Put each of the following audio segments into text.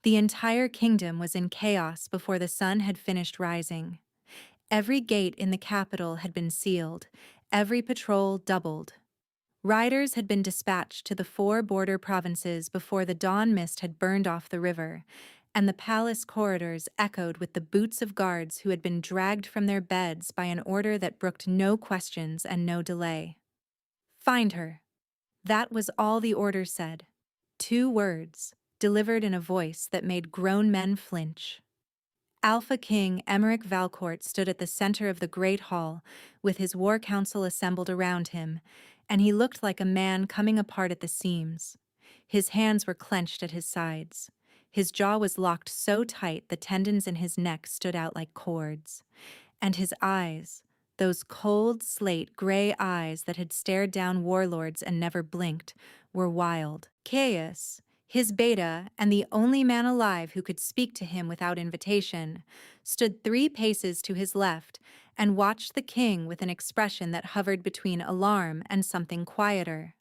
The entire kingdom was in chaos before the sun had finished rising. Every gate in the capital had been sealed, every patrol doubled. Riders had been dispatched to the 4 border provinces before the dawn mist had burned off the river, and the palace corridors echoed with the boots of guards who had been dragged from their beds by an order that brooked no questions and no delay. Find her. That was all the order said. 2 words, delivered in a voice that made grown men flinch. Alpha King Emmerich Valcourt stood at the center of the great hall, with his war council assembled around him, and he looked like a man coming apart at the seams. His hands were clenched at his sides. His jaw was locked so tight the tendons in his neck stood out like cords. And his eyes, those cold, slate gray eyes that had stared down warlords and never blinked, were wild. Caius, his beta and the only man alive who could speak to him without invitation, stood 3 paces to his left and watched the king with an expression that hovered between alarm and something quieter.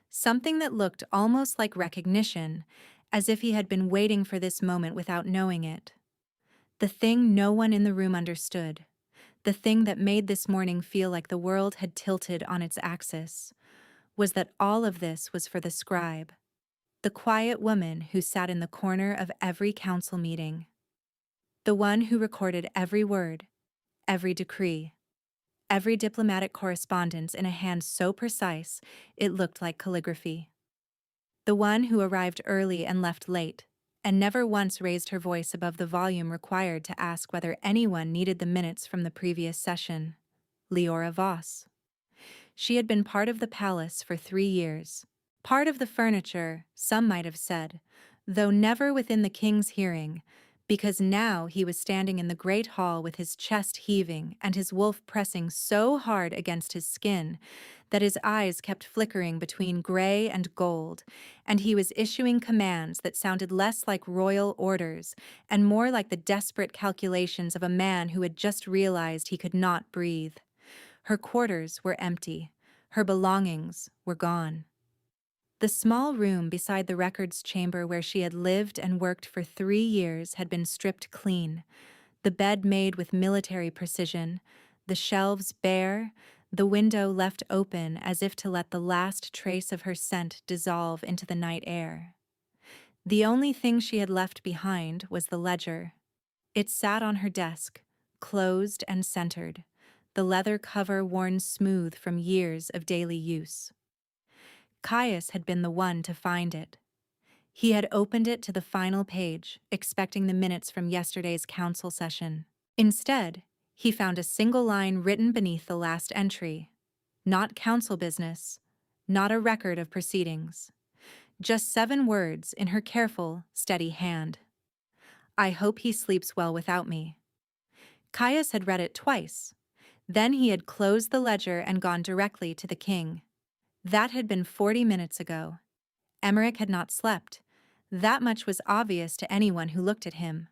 Something that looked almost like recognition, as if he had been waiting for this moment without knowing it. The thing no one in the room understood, the thing that made this morning feel like the world had tilted on its axis, was that all of this was for the scribe, the quiet woman who sat in the corner of every council meeting, the one who recorded every word, every decree, every diplomatic correspondence in a hand so precise it looked like calligraphy. The one who arrived early and left late, and never once raised her voice above the volume required to ask whether anyone needed the minutes from the previous session. Leora Voss. She had been part of the palace for 3 years. Part of the furniture, some might have said, though never within the king's hearing, because now he was standing in the great hall with his chest heaving and his wolf pressing so hard against his skin that his eyes kept flickering between gray and gold, and he was issuing commands that sounded less like royal orders and more like the desperate calculations of a man who had just realized he could not breathe. Her quarters were empty. Her belongings were gone. The small room beside the records chamber where she had lived and worked for 3 years had been stripped clean, the bed made with military precision, the shelves bare, the window left open as if to let the last trace of her scent dissolve into the night air. The only thing she had left behind was the ledger. It sat on her desk, closed and centered, the leather cover worn smooth from years of daily use. Caius had been the one to find it. He had opened it to the final page, expecting the minutes from yesterday's council session. Instead, he found a single line written beneath the last entry. Not council business, not a record of proceedings. Just 7 words in her careful, steady hand. I hope he sleeps well without me. Caius had read it twice. Then he had closed the ledger and gone directly to the king. That had been 40 minutes ago. Emmerich had not slept. That much was obvious to anyone who looked at him.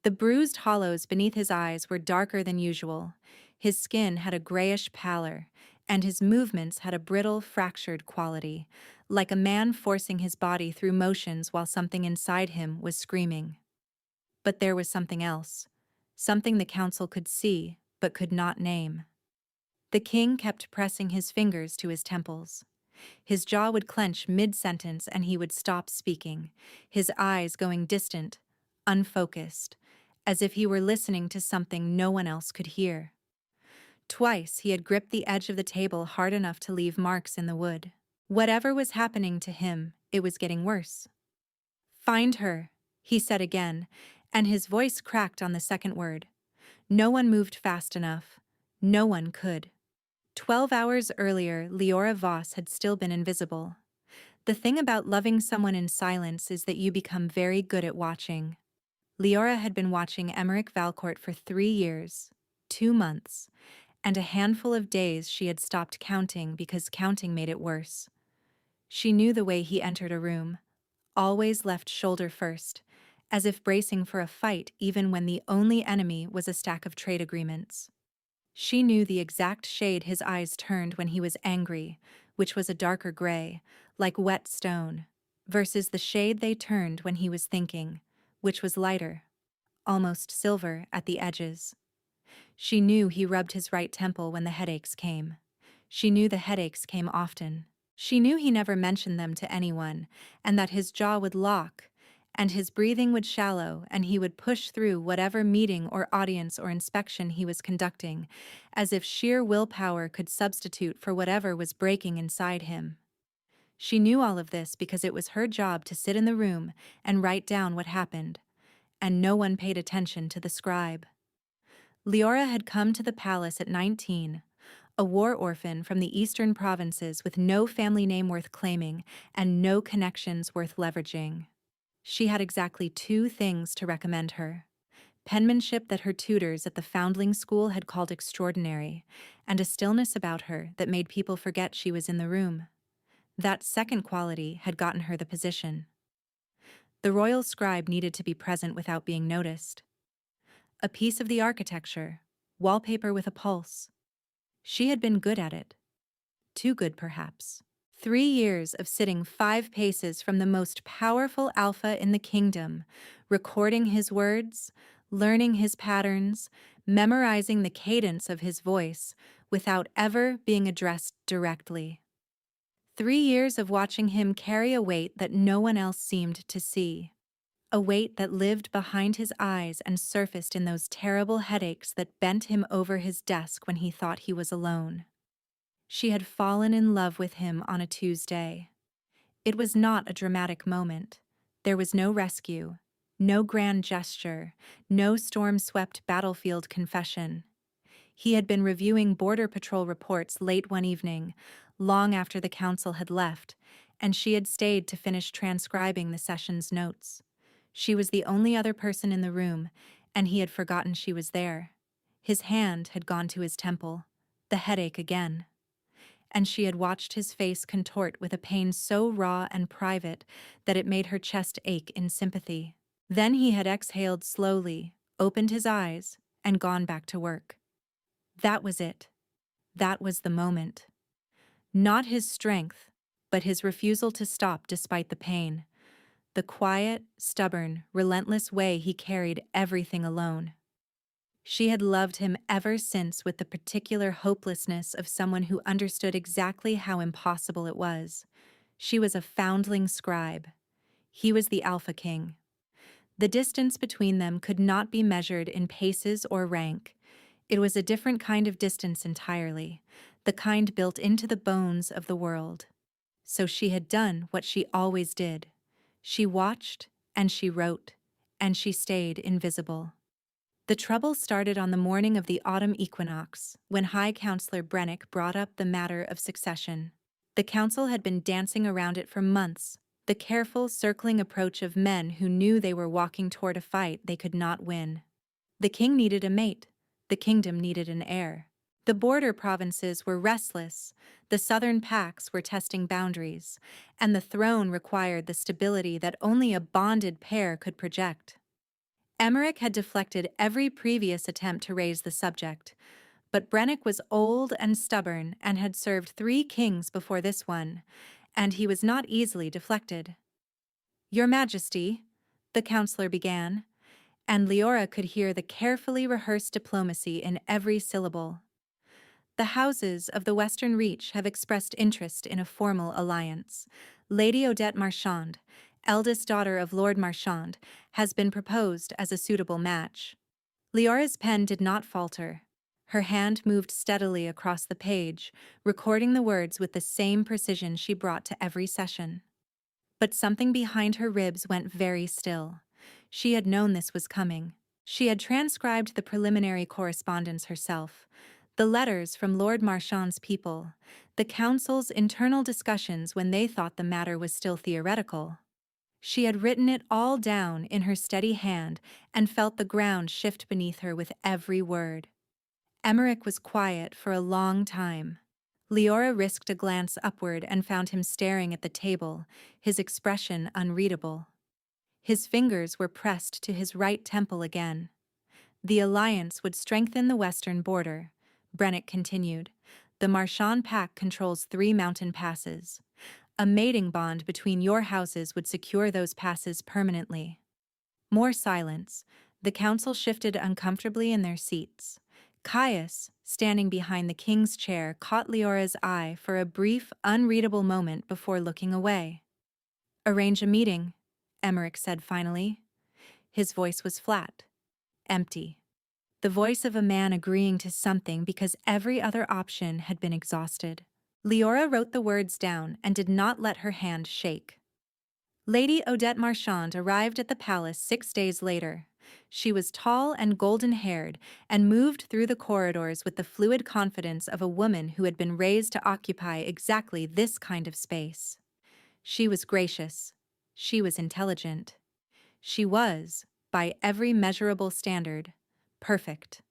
The bruised hollows beneath his eyes were darker than usual. His skin had a grayish pallor, and his movements had a brittle, fractured quality, like a man forcing his body through motions while something inside him was screaming. But there was something else, something the council could see but could not name. The king kept pressing his fingers to his temples. His jaw would clench mid-sentence and he would stop speaking, his eyes going distant, unfocused, as if he were listening to something no one else could hear. Twice he had gripped the edge of the table hard enough to leave marks in the wood. Whatever was happening to him, it was getting worse. Find her, he said again, and his voice cracked on the second word. No one moved fast enough. No one could. 12 hours earlier, Leora Voss had still been invisible. The thing about loving someone in silence is that you become very good at watching. Leora had been watching Emmerich Valcourt for 3 years, 2 months, and a handful of days she had stopped counting because counting made it worse. She knew the way he entered a room, always left shoulder first, as if bracing for a fight even when the only enemy was a stack of trade agreements. She knew the exact shade his eyes turned when he was angry, which was a darker gray, like wet stone. versus the shade they turned when he was thinking, which was lighter, almost silver at the edges. She knew he rubbed his right temple when the headaches came. She knew the headaches came often. She knew he never mentioned them to anyone, and that his jaw would lock, and his breathing would shallow, and he would push through whatever meeting or audience or inspection he was conducting, as if sheer willpower could substitute for whatever was breaking inside him. She knew all of this because it was her job to sit in the room and write down what happened, and no one paid attention to the scribe. Leora had come to the palace at 19, a war orphan from the eastern provinces with no family name worth claiming and no connections worth leveraging. She had exactly two things to recommend her: penmanship that her tutors at the foundling school had called extraordinary, and a stillness about her that made people forget she was in the room. That second quality had gotten her the position. The royal scribe needed to be present without being noticed. A piece of the architecture, wallpaper with a pulse. She had been good at it. Too good, perhaps. 3 years of sitting 5 paces from the most powerful alpha in the kingdom, recording his words, learning his patterns, memorizing the cadence of his voice, without ever being addressed directly. 3 years of watching him carry a weight that no one else seemed to see. A weight that lived behind his eyes and surfaced in those terrible headaches that bent him over his desk when he thought he was alone. She had fallen in love with him on a Tuesday. It was not a dramatic moment. There was no rescue, no grand gesture, no storm-swept battlefield confession. He had been reviewing Border Patrol reports late one evening, long after the council had left, and she had stayed to finish transcribing the session's notes. She was the only other person in the room, and he had forgotten she was there. His hand had gone to his temple, the headache again. And she had watched his face contort with a pain so raw and private that it made her chest ache in sympathy. Then he had exhaled slowly, opened his eyes, and gone back to work. That was it. That was the moment. Not his strength, but his refusal to stop despite the pain. The quiet, stubborn, relentless way he carried everything alone. She had loved him ever since with the particular hopelessness of someone who understood exactly how impossible it was. She was a foundling scribe. He was the Alpha King. The distance between them could not be measured in paces or rank. It was a different kind of distance entirely, the kind built into the bones of the world. So she had done what she always did. She watched, and she wrote, and she stayed invisible. The trouble started on the morning of the autumn equinox, when High Counselor Brennick brought up the matter of succession. The council had been dancing around it for months, the careful, circling approach of men who knew they were walking toward a fight they could not win. The king needed a mate. The kingdom needed an heir. The border provinces were restless, the southern pacts were testing boundaries, and the throne required the stability that only a bonded pair could project. Emmerich had deflected every previous attempt to raise the subject, but Brennick was old and stubborn and had served 3 kings before this one, and he was not easily deflected. "Your Majesty," the counselor began, and Leora could hear the carefully rehearsed diplomacy in every syllable. "The houses of the Western Reach have expressed interest in a formal alliance. Lady Odette Marchand, eldest daughter of Lord Marchand, has been proposed as a suitable match." Leora's pen did not falter. Her hand moved steadily across the page, recording the words with the same precision she brought to every session. But something behind her ribs went very still. She had known this was coming. She had transcribed the preliminary correspondence herself, the letters from Lord Marchand's people, the council's internal discussions when they thought the matter was still theoretical. She had written it all down in her steady hand and felt the ground shift beneath her with every word. Emmerich was quiet for a long time. Leora risked a glance upward and found him staring at the table, his expression unreadable. His fingers were pressed to his right temple again. "The alliance would strengthen the western border," Brennick continued. "The Marchand Pact controls 3 mountain passes. A mating bond between your houses would secure those passes permanently. More silence. The council shifted uncomfortably in their seats. Caius, standing behind the king's chair, caught Leora's eye for a brief, unreadable moment before looking away. "Arrange a meeting," Emmerich said finally. His voice was flat, empty. The voice of a man agreeing to something because every other option had been exhausted. Leora wrote the words down and did not let her hand shake. Lady Odette Marchand arrived at the palace 6 days later. She was tall and golden-haired and moved through the corridors with the fluid confidence of a woman who had been raised to occupy exactly this kind of space. She was gracious. She was intelligent. She was, by every measurable standard, perfect.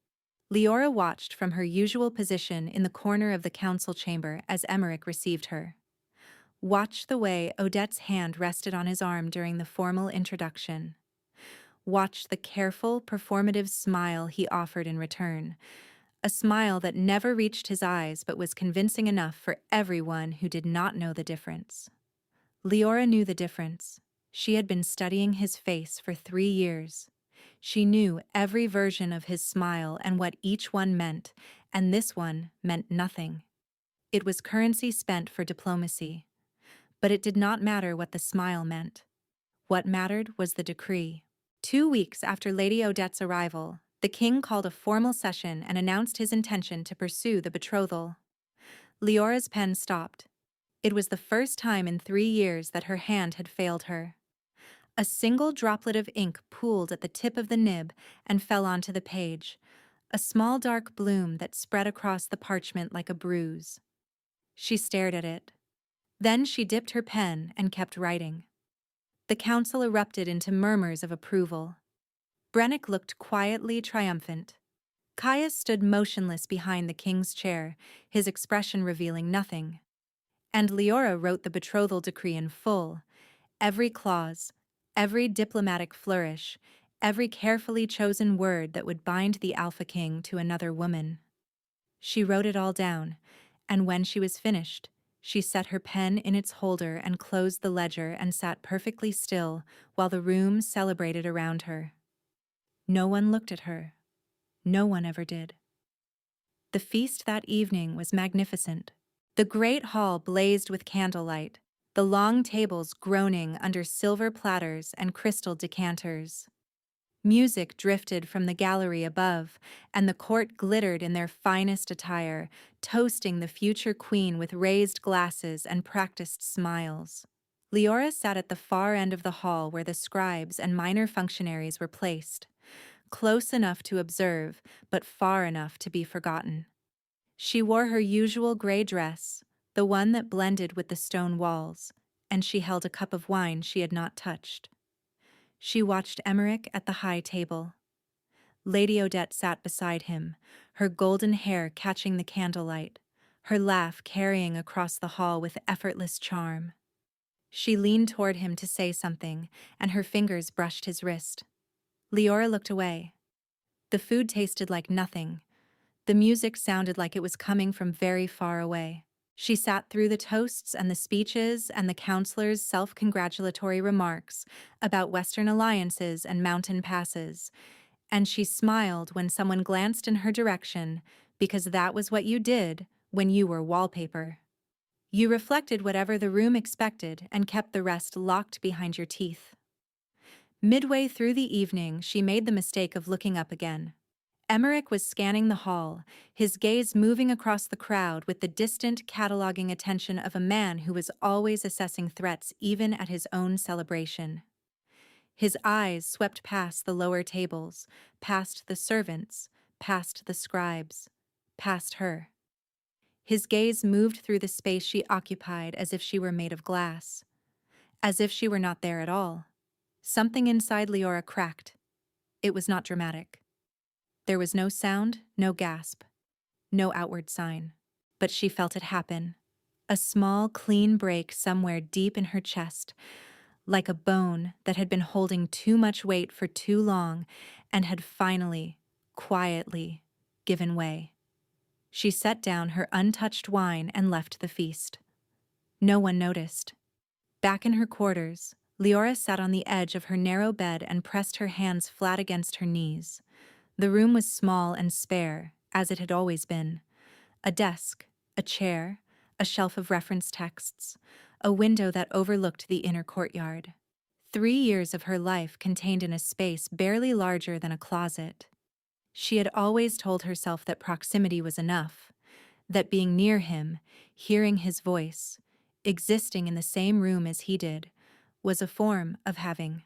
Leora watched from her usual position in the corner of the council chamber as Emmerich received her. Watched the way Odette's hand rested on his arm during the formal introduction. Watched the careful, performative smile he offered in return, a smile that never reached his eyes but was convincing enough for everyone who did not know the difference. Leora knew the difference. She had been studying his face for 3 years. She knew every version of his smile and what each one meant, and this one meant nothing. It was currency spent for diplomacy. But it did not matter what the smile meant. What mattered was the decree. 2 weeks after Lady Odette's arrival, the king called a formal session and announced his intention to pursue the betrothal. Leora's pen stopped. It was the first time in 3 years that her hand had failed her. A single droplet of ink pooled at the tip of the nib and fell onto the page, a small dark bloom that spread across the parchment like a bruise. She stared at it. Then she dipped her pen and kept writing. The council erupted into murmurs of approval. Brennick looked quietly triumphant. Caius stood motionless behind the king's chair, his expression revealing nothing. And Leora wrote the betrothal decree in full. Every clause, every diplomatic flourish, every carefully chosen word that would bind the Alpha King to another woman. She wrote it all down, and when she was finished, she set her pen in its holder and closed the ledger and sat perfectly still while the room celebrated around her. No one looked at her. No one ever did. The feast that evening was magnificent. The great hall blazed with candlelight, the long tables groaning under silver platters and crystal decanters. Music drifted from the gallery above, and the court glittered in their finest attire, toasting the future queen with raised glasses and practiced smiles. Leora sat at the far end of the hall where the scribes and minor functionaries were placed, close enough to observe, but far enough to be forgotten. She wore her usual gray dress, the one that blended with the stone walls, and she held a cup of wine she had not touched. She watched Emmerich at the high table. Lady Odette sat beside him, her golden hair catching the candlelight, her laugh carrying across the hall with effortless charm. She leaned toward him to say something, and her fingers brushed his wrist. Leora looked away. The food tasted like nothing. The music sounded like it was coming from very far away. She sat through the toasts and the speeches and the counselors' self-congratulatory remarks about Western alliances and mountain passes, and she smiled when someone glanced in her direction because that was what you did when you were wallpaper. You reflected whatever the room expected and kept the rest locked behind your teeth. Midway through the evening, she made the mistake of looking up again. Emmerich was scanning the hall, his gaze moving across the crowd with the distant, cataloging attention of a man who was always assessing threats even at his own celebration. His eyes swept past the lower tables, past the servants, past the scribes, past her. His gaze moved through the space she occupied as if she were made of glass, as if she were not there at all. Something inside Leora cracked. It was not dramatic. There was no sound, no gasp, no outward sign. But she felt it happen. A small, clean break somewhere deep in her chest, like a bone that had been holding too much weight for too long and had finally, quietly, given way. She set down her untouched wine and left the feast. No one noticed. Back in her quarters, Leora sat on the edge of her narrow bed and pressed her hands flat against her knees. The room was small and spare, as it had always been. A desk, a chair, a shelf of reference texts, a window that overlooked the inner courtyard. 3 years of her life contained in a space barely larger than a closet. She had always told herself that proximity was enough, that being near him, hearing his voice, existing in the same room as he did, was a form of having.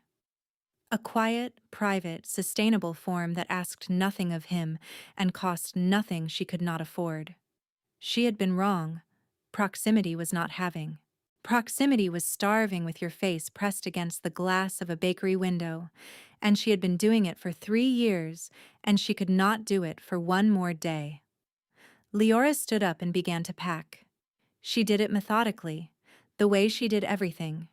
A quiet, private, sustainable form that asked nothing of him and cost nothing she could not afford. She had been wrong. Proximity was not having. Proximity was starving with your face pressed against the glass of a bakery window, and she had been doing it for 3 years, and she could not do it for one more day. Leora stood up and began to pack. She did it methodically, the way she did everything.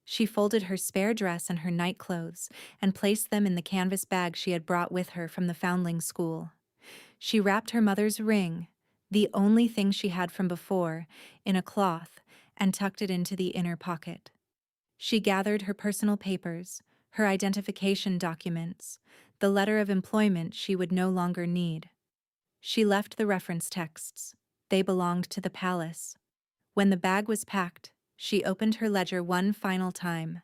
She folded her spare dress and her night clothes and placed them in the canvas bag she had brought with her from the foundling school. She wrapped her mother's ring, the only thing she had from before, in a cloth and tucked it into the inner pocket. She gathered her personal papers, her identification documents, the letter of employment she would no longer need. She left the reference texts. They belonged to the palace. When the bag was packed, she opened her ledger one final time.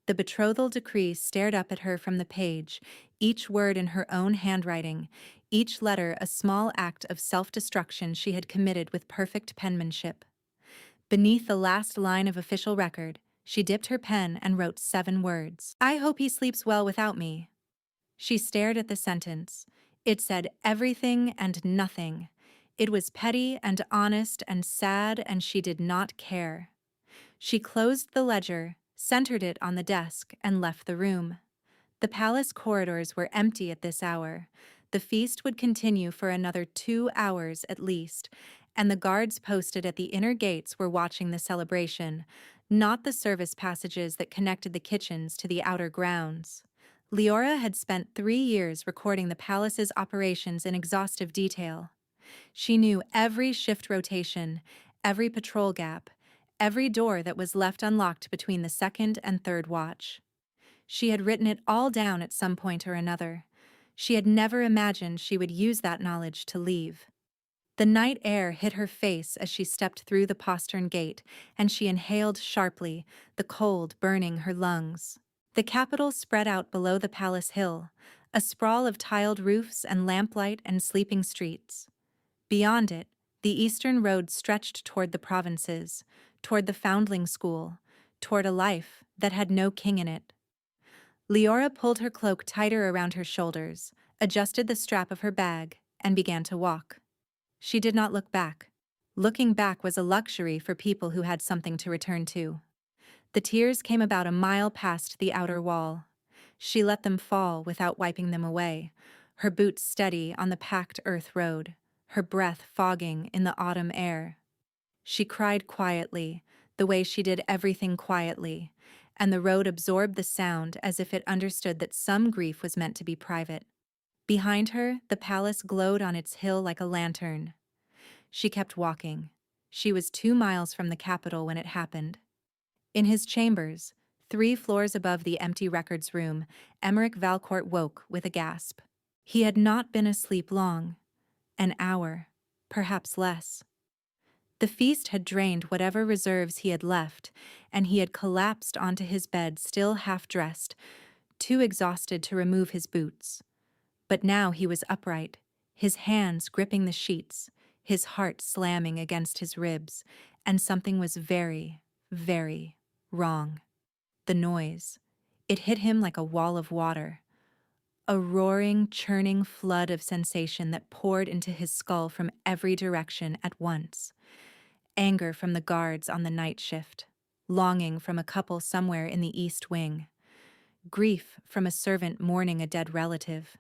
The betrothal decree stared up at her from the page, each word in her own handwriting, each letter a small act of self-destruction she had committed with perfect penmanship. Beneath the last line of official record, she dipped her pen and wrote 7 words. "I hope he sleeps well without me." She stared at the sentence. It said everything and nothing. It was petty and honest and sad, and she did not care. She closed the ledger, centered it on the desk, and left the room. The palace corridors were empty at this hour. The feast would continue for another 2 hours at least, and the guards posted at the inner gates were watching the celebration, not the service passages that connected the kitchens to the outer grounds. Leora had spent 3 years recording the palace's operations in exhaustive detail. She knew every shift rotation, every patrol gap, every door that was left unlocked between the second and third watch. She had written it all down at some point or another. She had never imagined she would use that knowledge to leave. The night air hit her face as she stepped through the postern gate, and she inhaled sharply, the cold burning her lungs. The capital spread out below the palace hill, a sprawl of tiled roofs and lamplight and sleeping streets. Beyond it, the eastern road stretched toward the provinces, toward the foundling school, toward a life that had no king in it. Leora pulled her cloak tighter around her shoulders, adjusted the strap of her bag, and began to walk. She did not look back. Looking back was a luxury for people who had something to return to. The tears came about a mile past the outer wall. She let them fall without wiping them away, her boots steady on the packed earth road, her breath fogging in the autumn air. She cried quietly, the way she did everything quietly, and the road absorbed the sound as if it understood that some grief was meant to be private. Behind her, the palace glowed on its hill like a lantern. She kept walking. She was 2 miles from the capital when it happened. In his chambers, 3 floors above the empty records room, Emmerich Valcourt woke with a gasp. He had not been asleep long. An hour, perhaps less. The feast had drained whatever reserves he had left, and he had collapsed onto his bed still half-dressed, too exhausted to remove his boots. But now he was upright, his hands gripping the sheets, his heart slamming against his ribs, and something was very, very wrong. The noise. It hit him like a wall of water. A roaring, churning flood of sensation that poured into his skull from every direction at once. Anger from the guards on the night shift. Longing from a couple somewhere in the East Wing. Grief from a servant mourning a dead relative.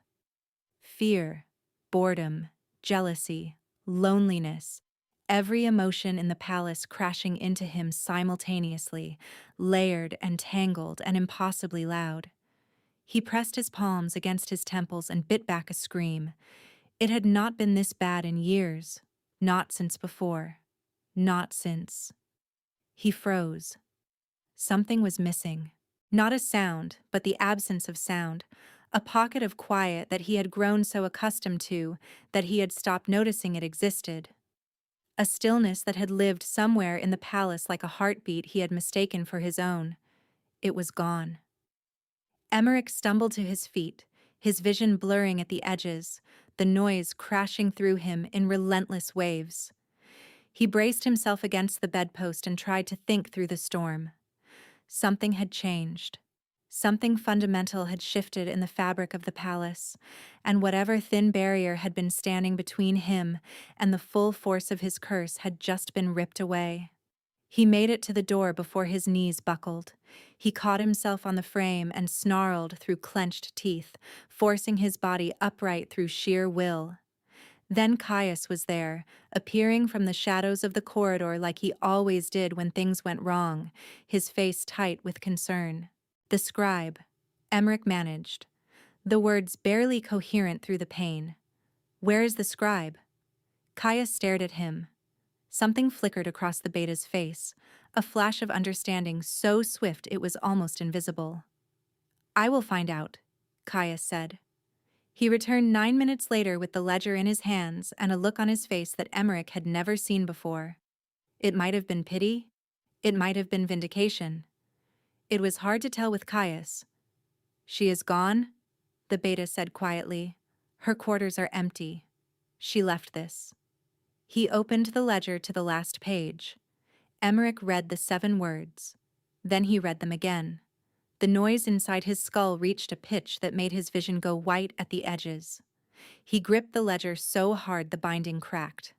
Fear, boredom, jealousy, loneliness, every emotion in the palace crashing into him simultaneously, layered and tangled and impossibly loud. He pressed his palms against his temples and bit back a scream. It had not been this bad in years, not since before, not since. He froze. Something was missing. Not a sound, but the absence of sound. A pocket of quiet that he had grown so accustomed to that he had stopped noticing it existed. A stillness that had lived somewhere in the palace like a heartbeat he had mistaken for his own. It was gone. Emmerich stumbled to his feet, his vision blurring at the edges, the noise crashing through him in relentless waves. He braced himself against the bedpost and tried to think through the storm. Something had changed. Something fundamental had shifted in the fabric of the palace, and whatever thin barrier had been standing between him and the full force of his curse had just been ripped away. He made it to the door before his knees buckled. He caught himself on the frame and snarled through clenched teeth, forcing his body upright through sheer will. Then Caius was there, appearing from the shadows of the corridor like he always did when things went wrong, his face tight with concern. The scribe, Emmerich managed, the words barely coherent through the pain. Where is the scribe? Caius stared at him. Something flickered across the beta's face, a flash of understanding so swift it was almost invisible. I will find out, Caius said. He returned 9 minutes later with the ledger in his hands and a look on his face that Emmerich had never seen before. It might have been pity. It might have been vindication. It was hard to tell with Caius. She is gone, the beta said quietly. Her quarters are empty. She left this. He opened the ledger to the last page. Emmerich read the 7 words. Then he read them again. The noise inside his skull reached a pitch that made his vision go white at the edges. He gripped the ledger so hard the binding cracked.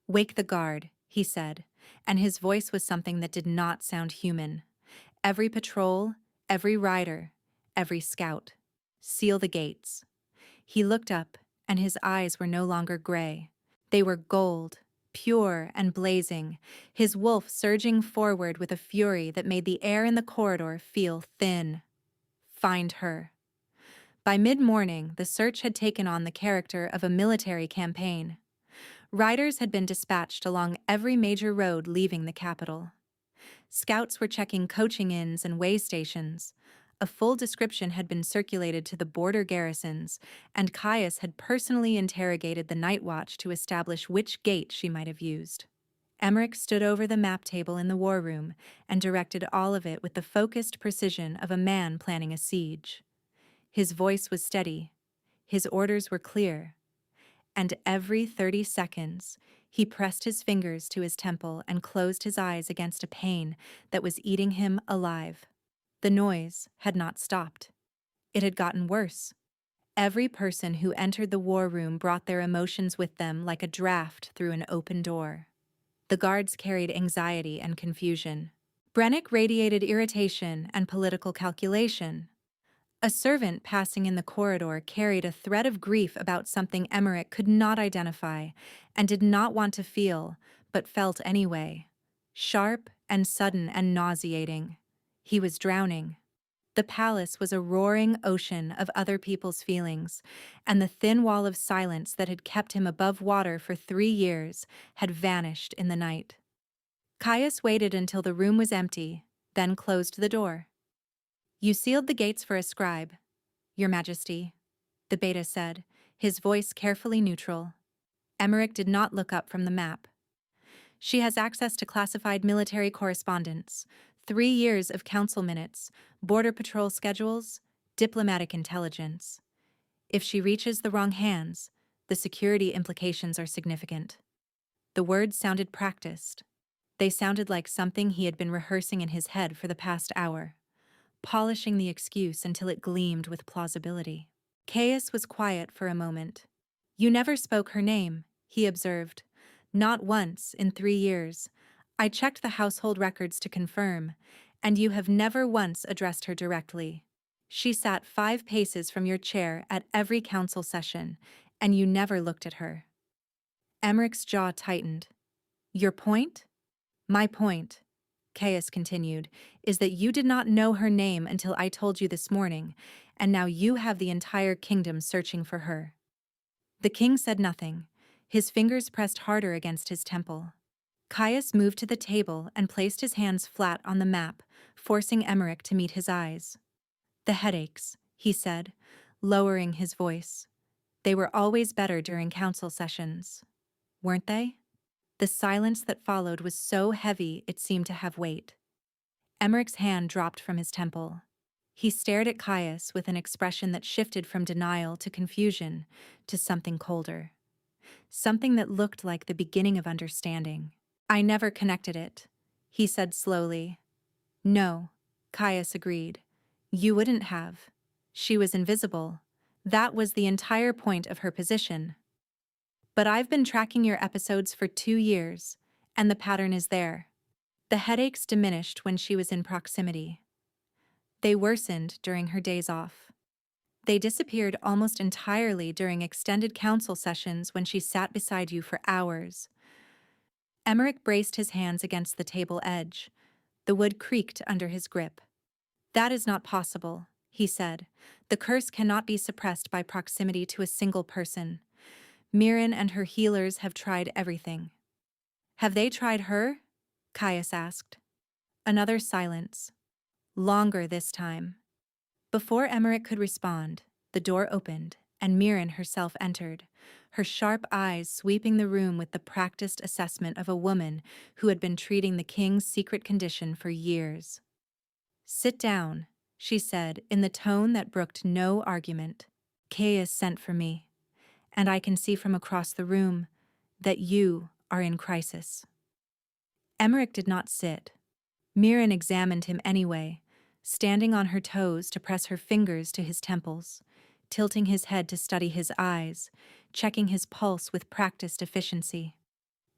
Wake the guard, he said, and his voice was something that did not sound human. Every patrol, every rider, every scout. Seal the gates. He looked up, and his eyes were no longer gray. They were gold, pure and blazing, his wolf surging forward with a fury that made the air in the corridor feel thin. Find her. By mid-morning, the search had taken on the character of a military campaign. Riders had been dispatched along every major road leaving the capital. Scouts were checking coaching inns and way stations. A full description had been circulated to the border garrisons, and Caius had personally interrogated the night watch to establish which gate she might have used. Emmerich stood over the map table in the war room and directed all of it with the focused precision of a man planning a siege. His voice was steady. His orders were clear. And every 30 seconds, he pressed his fingers to his temple and closed his eyes against a pain that was eating him alive. The noise had not stopped. It had gotten worse. Every person who entered the war room brought their emotions with them like a draft through an open door. The guards carried anxiety and confusion. Brennick radiated irritation and political calculation. A servant passing in the corridor carried a thread of grief about something Emmerich could not identify and did not want to feel, but felt anyway. Sharp and sudden and nauseating. He was drowning. The palace was a roaring ocean of other people's feelings, and the thin wall of silence that had kept him above water for 3 years had vanished in the night. Caius waited until the room was empty, then closed the door. You sealed the gates for a scribe, Your Majesty, the beta said, his voice carefully neutral. Emmerich did not look up from the map. She has access to classified military correspondence, 3 years of council minutes, border patrol schedules, diplomatic intelligence. If she reaches the wrong hands, the security implications are significant. The words sounded practiced. They sounded like something he had been rehearsing in his head for the past hour, polishing the excuse until it gleamed with plausibility. Caius was quiet for a moment. You never spoke her name, he observed. Not once in 3 years. I checked the household records to confirm, and you have never once addressed her directly. She sat 5 paces from your chair at every council session, and you never looked at her. Emmerich's jaw tightened. Your point? My point, Caius continued, is that you did not know her name until I told you this morning, and now you have the entire kingdom searching for her. The king said nothing. His fingers pressed harder against his temple. Caius moved to the table and placed his hands flat on the map, forcing Emmerich to meet his eyes. "The headaches," he said, lowering his voice. "They were always better during council sessions, weren't they?" The silence that followed was so heavy it seemed to have weight. Emmerich's hand dropped from his temple. He stared at Caius with an expression that shifted from denial to confusion to something colder. Something that looked like the beginning of understanding. "I never connected it," he said slowly. "No," Caius agreed. "You wouldn't have. She was invisible. That was the entire point of her position. But I've been tracking your episodes for 2 years, and the pattern is there. The headaches diminished when she was in proximity. They worsened during her days off. They disappeared almost entirely during extended council sessions when she sat beside you for hours." Emmerich braced his hands against the table edge. The wood creaked under his grip. "That is not possible," he said. "The curse cannot be suppressed by proximity to a single person. Mirren and her healers have tried everything." "Have they tried her?" Caius asked. Another silence. Longer this time. Before Emmerich could respond, the door opened, and Mirren herself entered, her sharp eyes sweeping the room with the practiced assessment of a woman who had been treating the king's secret condition for years. "Sit down," she said in the tone that brooked no argument. "Caius sent for me, and I can see from across the room that you are in crisis." Emmerich did not sit. Mirren examined him anyway, standing on her toes to press her fingers to his temples, tilting his head to study his eyes, checking his pulse with practiced efficiency.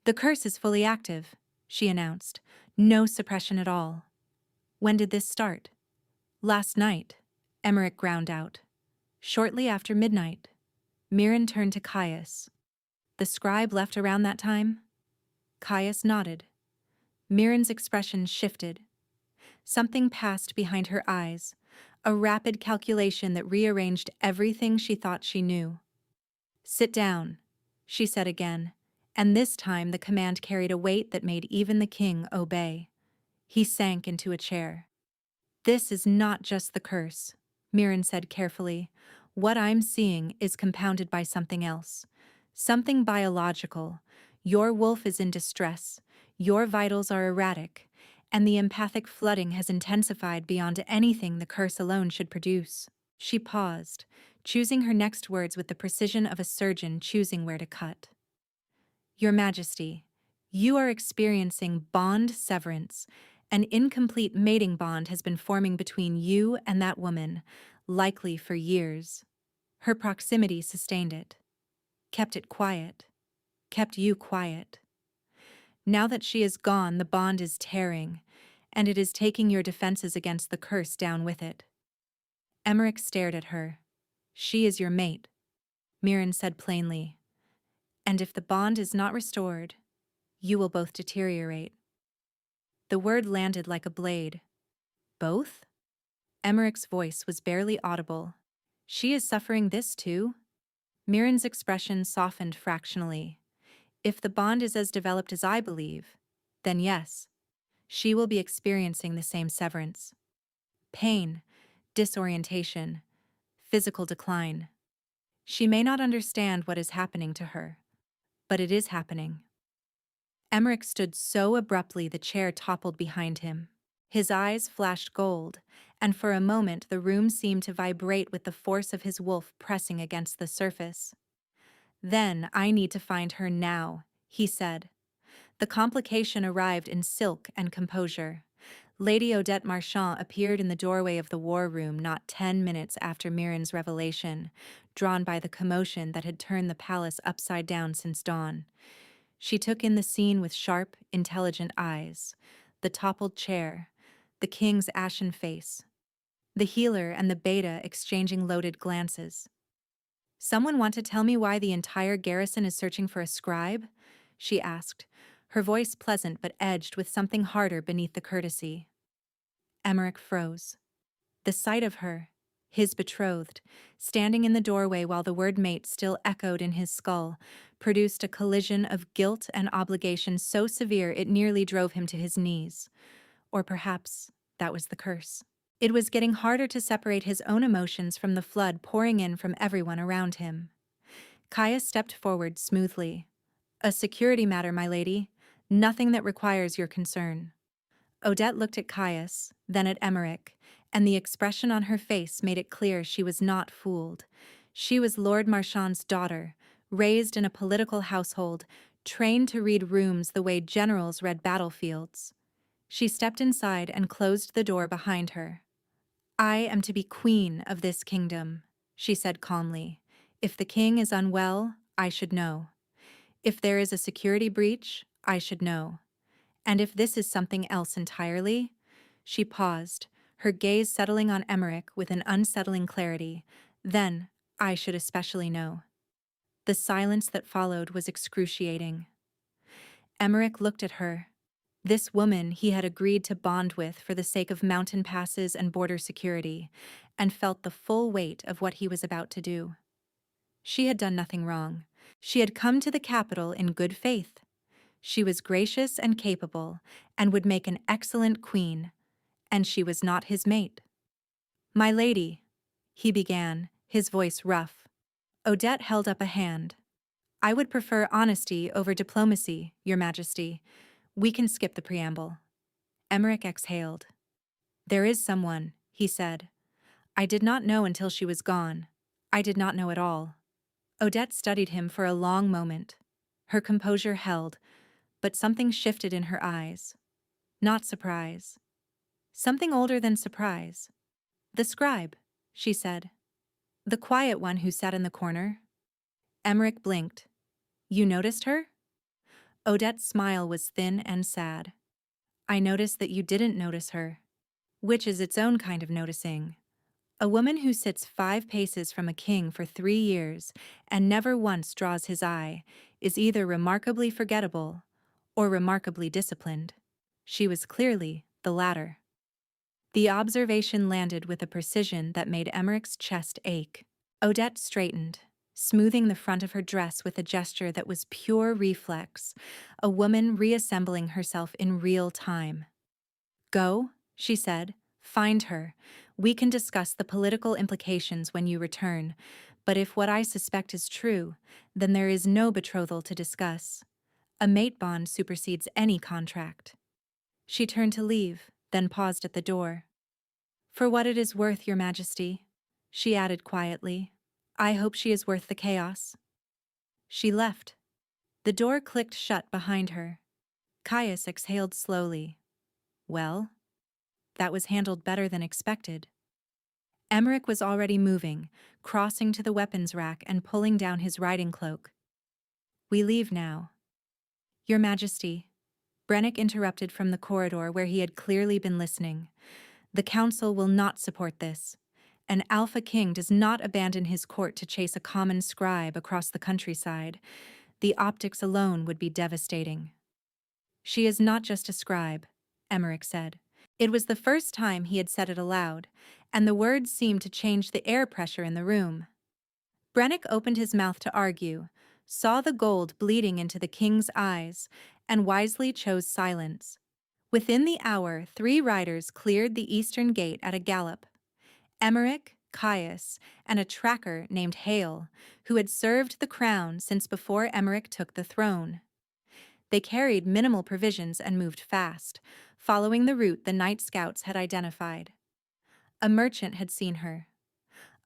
"The curse is fully active," she announced. "No suppression at all." "When did this start?" "Last night," Emmerich ground out. "Shortly after midnight." Mirren turned to Caius. "The scribe left around that time?" Caius nodded. Mirren's expression shifted. Something passed behind her eyes, a rapid calculation that rearranged everything she thought she knew. "Sit down," she said again, and this time the command carried a weight that made even the king obey. He sank into a chair. "This is not just the curse," Mirren said carefully. "What I'm seeing is compounded by something else. Something biological. Your wolf is in distress, your vitals are erratic, and the empathic flooding has intensified beyond anything the curse alone should produce." She paused, choosing her next words with the precision of a surgeon choosing where to cut. "Your Majesty, you are experiencing bond severance. An incomplete mating bond has been forming between you and that woman, likely for years. Her proximity sustained it, kept it quiet, kept you quiet. Now that she is gone, the bond is tearing, and it is taking your defenses against the curse down with it." Emmerich stared at her. "She is your mate," Mirren said plainly. "And if the bond is not restored, you will both deteriorate." The word landed like a blade. "Both?" Emmerich's voice was barely audible. "She is suffering this too?" Mirren's expression softened fractionally. "If the bond is as developed as I believe, then yes, she will be experiencing the same severance. Pain, disorientation, physical decline. She may not understand what is happening to her, but it is happening." Emmerich stood so abruptly the chair toppled behind him. His eyes flashed gold, and for a moment the room seemed to vibrate with the force of his wolf pressing against the surface. "Then I need to find her now," he said. The complication arrived in silk and composure. Lady Odette Marchand appeared in the doorway of the war room not 10 minutes after Mirren's revelation, drawn by the commotion that had turned the palace upside down since dawn. She took in the scene with sharp, intelligent eyes. The toppled chair, the king's ashen face, the healer and the beta exchanging loaded glances. "Someone want to tell me why the entire garrison is searching for a scribe?" she asked, her voice pleasant but edged with something harder beneath the courtesy. Emmerich froze. The sight of her, his betrothed, standing in the doorway while the word mate still echoed in his skull, produced a collision of guilt and obligation so severe it nearly drove him to his knees. Or perhaps that was the curse. It was getting harder to separate his own emotions from the flood pouring in from everyone around him. Caius stepped forward smoothly. "A security matter, my lady. Nothing that requires your concern." Odette looked at Caius, then at Emmerich, and the expression on her face made it clear she was not fooled. She was Lord Marchand's daughter, raised in a political household, trained to read rooms the way generals read battlefields. She stepped inside and closed the door behind her. "I am to be queen of this kingdom," she said calmly. "If the king is unwell, I should know. If there is a security breach, I should know. And if this is something else entirely—" She paused, her gaze settling on Emmerich with an unsettling clarity. "Then, I should especially know." The silence that followed was excruciating. Emmerich looked at her. This woman he had agreed to bond with for the sake of mountain passes and border security, and felt the full weight of what he was about to do. She had done nothing wrong. She had come to the capital in good faith. She was gracious and capable, and would make an excellent queen, and she was not his mate. "My lady," he began, his voice rough. Odette held up a hand. "I would prefer honesty over diplomacy, Your Majesty. We can skip the preamble." Emmerich exhaled. "There is someone," he said. "I did not know until she was gone. I did not know at all." Odette studied him for a long moment. Her composure held, but something shifted in her eyes. Not surprise. Something older than surprise. "The scribe," she said. "The quiet one who sat in the corner." Emmerich blinked. "You noticed her?" Odette's smile was thin and sad. "I noticed that you didn't notice her." Which is its own kind of noticing. A woman who sits 5 paces from a king for 3 years and never once draws his eye is either remarkably forgettable or remarkably disciplined. She was clearly the latter. The observation landed with a precision that made Emmerich's chest ache. Odette straightened, smoothing the front of her dress with a gesture that was pure reflex, a woman reassembling herself in real time. "Go," she said. "Find her. We can discuss the political implications when you return, but if what I suspect is true, then there is no betrothal to discuss. A mate bond supersedes any contract." She turned to leave, then paused at the door. "For what it is worth, Your Majesty," she added quietly, "I hope she is worth the chaos." She left. The door clicked shut behind her. Caius exhaled slowly. Well, that was handled better than expected. Emmerich was already moving, crossing to the weapons rack and pulling down his riding cloak. "We leave now." "Your Majesty," Brennick interrupted from the corridor where he had clearly been listening. "The council will not support this. An alpha king does not abandon his court to chase a common scribe across the countryside. The optics alone would be devastating." "She is not just a scribe," Emmerich said. It was the first time he had said it aloud, and the words seemed to change the air pressure in the room. Brennick opened his mouth to argue, saw the gold bleeding into the king's eyes, and wisely chose silence. Within the hour, 3 riders cleared the eastern gate at a gallop. Emmerich, Caius, and a tracker named Hale, who had served the crown since before Emmerich took the throne. They carried minimal provisions and moved fast, following the route the night scouts had identified. A merchant had seen her.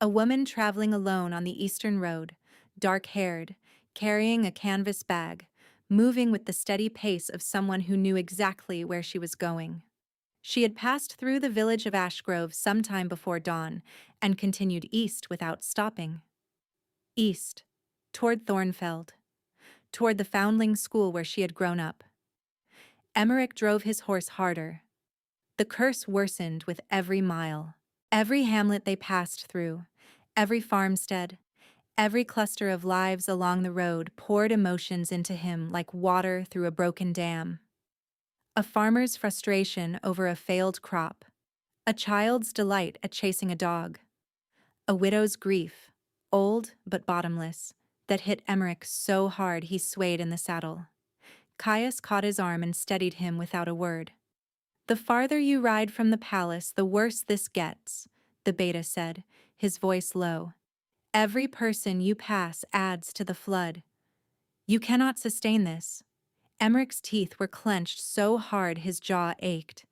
A woman traveling alone on the eastern road, dark-haired, carrying a canvas bag, moving with the steady pace of someone who knew exactly where she was going. She had passed through the village of Ashgrove sometime before dawn and continued east without stopping. East, toward Thornfeld, toward the foundling school where she had grown up. Emmerich drove his horse harder. The curse worsened with every mile. Every hamlet they passed through, every farmstead, every cluster of lives along the road poured emotions into him like water through a broken dam. A farmer's frustration over a failed crop, a child's delight at chasing a dog, A widow's grief, old but bottomless, that hit Emmerich so hard he swayed in the saddle. Caius caught his arm and steadied him without a word. "The farther you ride from the palace, the worse this gets," the beta said, his voice low. "Every person you pass adds to the flood. You cannot sustain this." Emmerich's teeth were clenched so hard his jaw ached.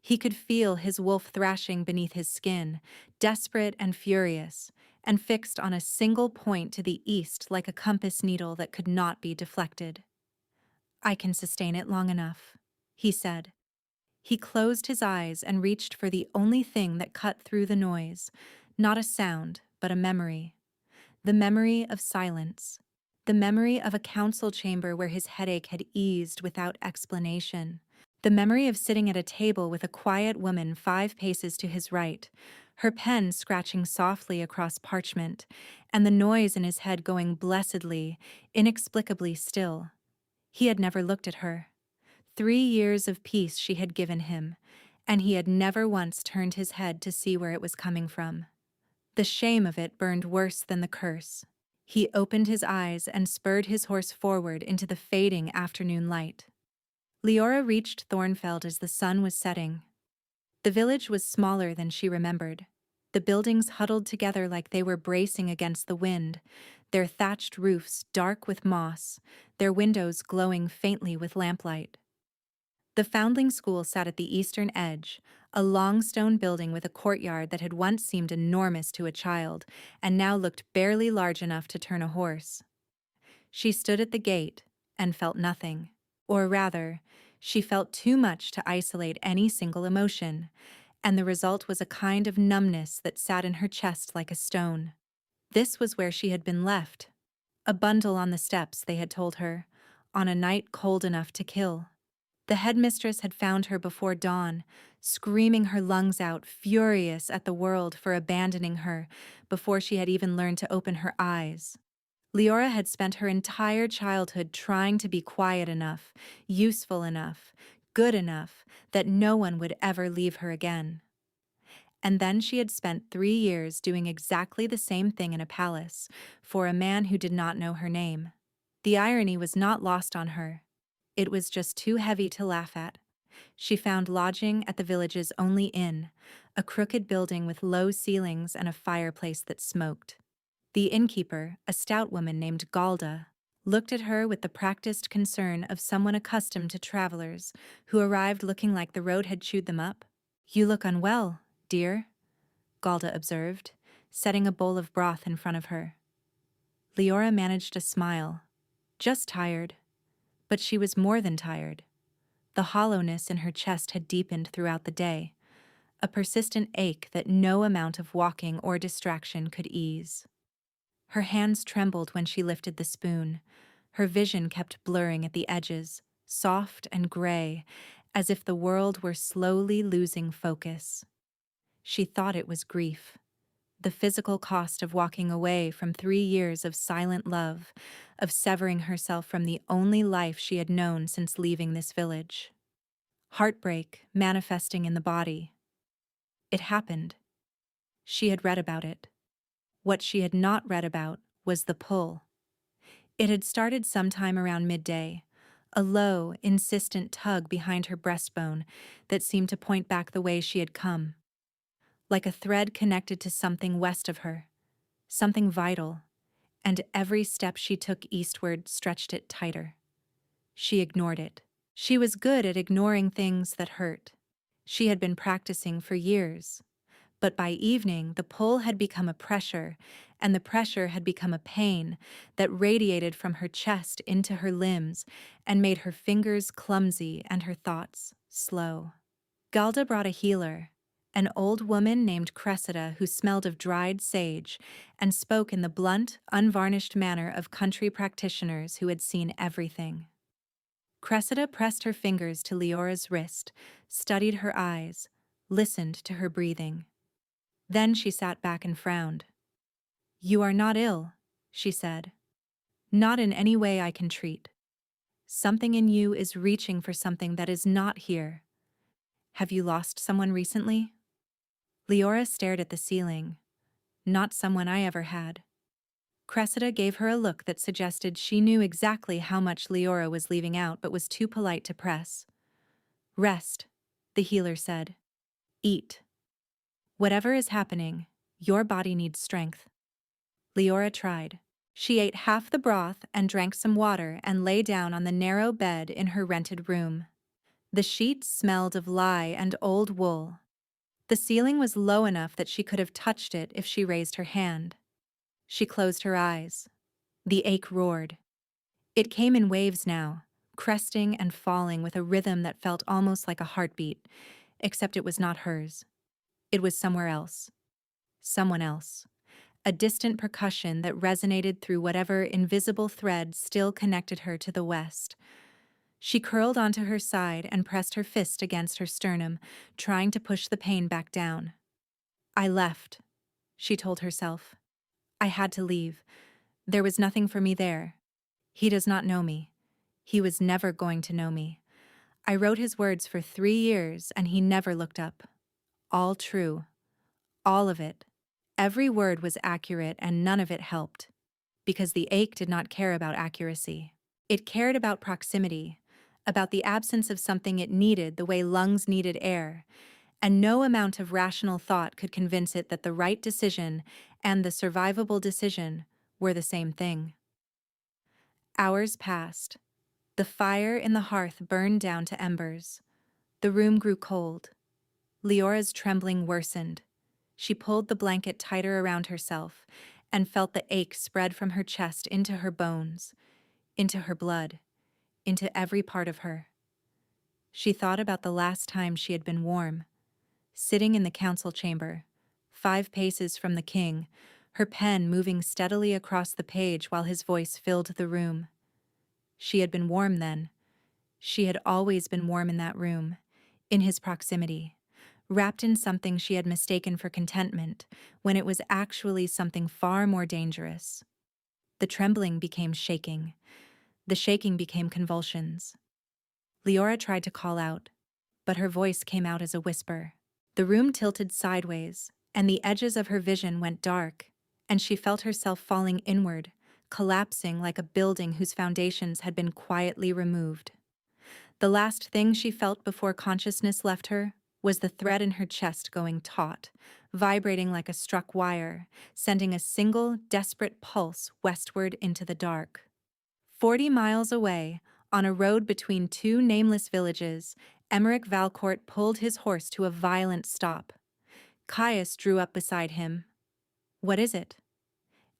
He could feel his wolf thrashing beneath his skin, desperate and furious, and fixed on a single point to the east like a compass needle that could not be deflected. "I can sustain it long enough," he said. He closed his eyes and reached for the only thing that cut through the noise, not a sound, but a memory. The memory of silence. The memory of a council chamber where his headache had eased without explanation. The memory of sitting at a table with a quiet woman 5 paces to his right, her pen scratching softly across parchment, and the noise in his head going blessedly, inexplicably still. He had never looked at her. 3 years of peace she had given him, and he had never once turned his head to see where it was coming from. The shame of it burned worse than the curse. He opened his eyes and spurred his horse forward into the fading afternoon light. Leora reached Thornfeld as the sun was setting. The village was smaller than she remembered. The buildings huddled together like they were bracing against the wind, their thatched roofs dark with moss, their windows glowing faintly with lamplight. The Foundling School sat at the eastern edge, a long stone building with a courtyard that had once seemed enormous to a child and now looked barely large enough to turn a horse. She stood at the gate and felt nothing. Or rather, she felt too much to isolate any single emotion, and the result was a kind of numbness that sat in her chest like a stone. This was where she had been left. A bundle on the steps, they had told her, on a night cold enough to kill. The headmistress had found her before dawn, screaming her lungs out, furious at the world for abandoning her before she had even learned to open her eyes. Leora had spent her entire childhood trying to be quiet enough, useful enough, good enough, that no one would ever leave her again. And then she had spent 3 years doing exactly the same thing in a palace, for a man who did not know her name. The irony was not lost on her. It was just too heavy to laugh at. She found lodging at the village's only inn, a crooked building with low ceilings and a fireplace that smoked. The innkeeper, a stout woman named Galda, looked at her with the practiced concern of someone accustomed to travelers who arrived looking like the road had chewed them up. "You look unwell, dear," Galda observed, setting a bowl of broth in front of her. Leora managed a smile. Just tired. But she was more than tired. The hollowness in her chest had deepened throughout the day, a persistent ache that no amount of walking or distraction could ease. Her hands trembled when she lifted the spoon. Her vision kept blurring at the edges, soft and gray, as if the world were slowly losing focus. She thought it was grief. The physical cost of walking away from 3 years of silent love, of severing herself from the only life she had known since leaving this village. Heartbreak manifesting in the body. It happened. She had read about it. What she had not read about was the pull. It had started sometime around midday, a low, insistent tug behind her breastbone that seemed to point back the way she had come. Like a thread connected to something west of her, something vital, and every step she took eastward stretched it tighter. She ignored it. She was good at ignoring things that hurt. She had been practicing for years. But by evening, the pull had become a pressure, and the pressure had become a pain that radiated from her chest into her limbs and made her fingers clumsy and her thoughts slow. Galda brought a healer, an old woman named Cressida who smelled of dried sage and spoke in the blunt, unvarnished manner of country practitioners who had seen everything. Cressida pressed her fingers to Leora's wrist, studied her eyes, listened to her breathing. Then she sat back and frowned. "You are not ill," she said. "Not in any way I can treat. Something in you is reaching for something that is not here. Have you lost someone recently?" Leora stared at the ceiling. not someone I ever had. Cressida gave her a look that suggested she knew exactly how much Leora was leaving out but was too polite to press. Rest, the healer said. Eat. Whatever is happening, your body needs strength. Leora tried. She ate half the broth and drank some water and lay down on the narrow bed in her rented room. The sheets smelled of lye and old wool. The ceiling was low enough that she could have touched it if she raised her hand. She closed her eyes. The ache roared. It came in waves now, cresting and falling with a rhythm that felt almost like a heartbeat, except it was not hers. It was somewhere else. Someone else. A distant percussion that resonated through whatever invisible thread still connected her to the West. She curled onto her side and pressed her fist against her sternum, trying to push the pain back down. I left, she told herself. I had to leave. There was nothing for me there. He does not know me. He was never going to know me. I wrote his words for 3 years and he never looked up. All true. All of it. Every word was accurate and none of it helped. Because the ache did not care about accuracy. It cared about proximity, about the absence of something it needed the way lungs needed air, and no amount of rational thought could convince it that the right decision and the survivable decision were the same thing. Hours passed. The fire in the hearth burned down to embers. The room grew cold. Leora's trembling worsened. She pulled the blanket tighter around herself and felt the ache spread from her chest into her bones, into her blood, into every part of her. She thought about the last time she had been warm, sitting in the council chamber, 5 paces from the king, her pen moving steadily across the page while his voice filled the room. She had been warm then. She had always been warm in that room, in his proximity, wrapped in something she had mistaken for contentment, when it was actually something far more dangerous. The trembling became shaking. The shaking became convulsions. Leora tried to call out, but her voice came out as a whisper. The room tilted sideways, and the edges of her vision went dark, and she felt herself falling inward, collapsing like a building whose foundations had been quietly removed. The last thing she felt before consciousness left her was the thread in her chest going taut, vibrating like a struck wire, sending a single, desperate pulse westward into the dark. 40 miles away, on a road between 2 nameless villages, Emmerich Valcourt pulled his horse to a violent stop. Caius drew up beside him. What is it?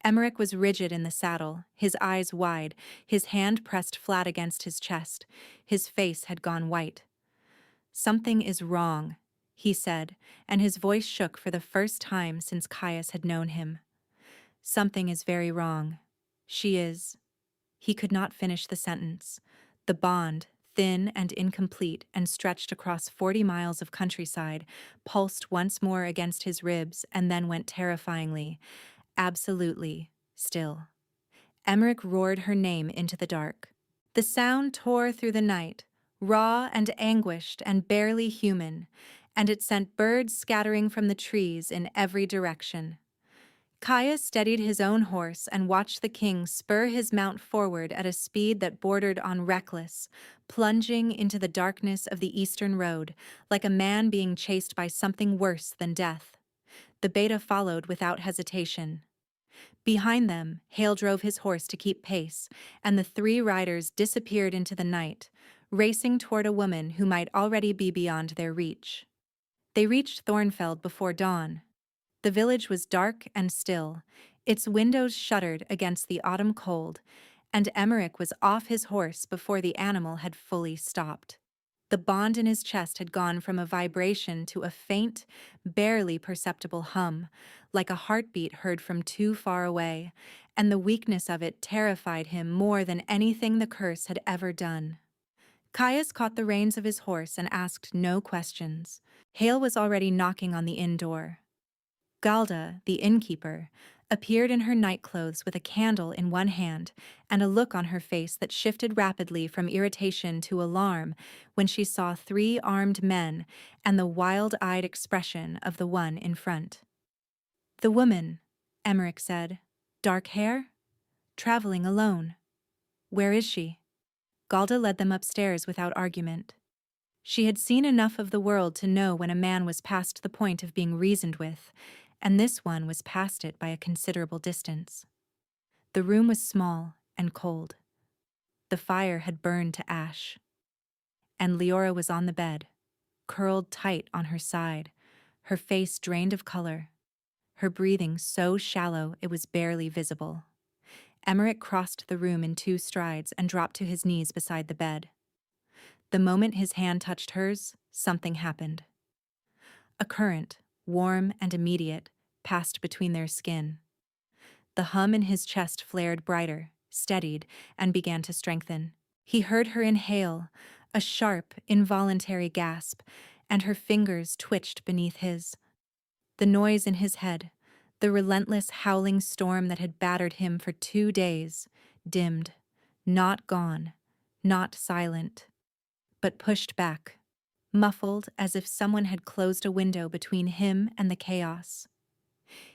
Emmerich was rigid in the saddle, his eyes wide, his hand pressed flat against his chest. His face had gone white. Something is wrong, he said, and his voice shook for the first time since Caius had known him. Something is very wrong. She is... He could not finish the sentence. The bond, thin and incomplete and stretched across 40 miles of countryside, pulsed once more against his ribs and then went terrifyingly, absolutely, still. Emmerich roared her name into the dark. The sound tore through the night, raw and anguished and barely human, and it sent birds scattering from the trees in every direction. Caius steadied his own horse and watched the king spur his mount forward at a speed that bordered on reckless, plunging into the darkness of the eastern road, like a man being chased by something worse than death. The beta followed without hesitation. Behind them, Hale drove his horse to keep pace, and the 3 riders disappeared into the night, racing toward a woman who might already be beyond their reach. They reached Thornfeld before dawn. The village was dark and still, its windows shuttered against the autumn cold, and Emmerich was off his horse before the animal had fully stopped. The bond in his chest had gone from a vibration to a faint, barely perceptible hum, like a heartbeat heard from too far away, and the weakness of it terrified him more than anything the curse had ever done. Caius caught the reins of his horse and asked no questions. Hale was already knocking on the inn door. Galda, the innkeeper, appeared in her nightclothes with a candle in one hand and a look on her face that shifted rapidly from irritation to alarm when she saw 3 armed men and the wild-eyed expression of the one in front. The woman, Emmerich said. Dark hair? Traveling alone. Where is she? Galda led them upstairs without argument. She had seen enough of the world to know when a man was past the point of being reasoned with, and this one was past it by a considerable distance. The room was small and cold. The fire had burned to ash. And Leora was on the bed, curled tight on her side, her face drained of color, her breathing so shallow it was barely visible. Emmerich crossed the room in 2 strides and dropped to his knees beside the bed. The moment his hand touched hers, something happened. A current, warm and immediate, passed between their skin. The hum in his chest flared brighter, steadied, and began to strengthen. He heard her inhale, a sharp, involuntary gasp, and her fingers twitched beneath his. The noise in his head, the relentless howling storm that had battered him for 2 days, dimmed, not gone, not silent, but pushed back, muffled as if someone had closed a window between him and the chaos.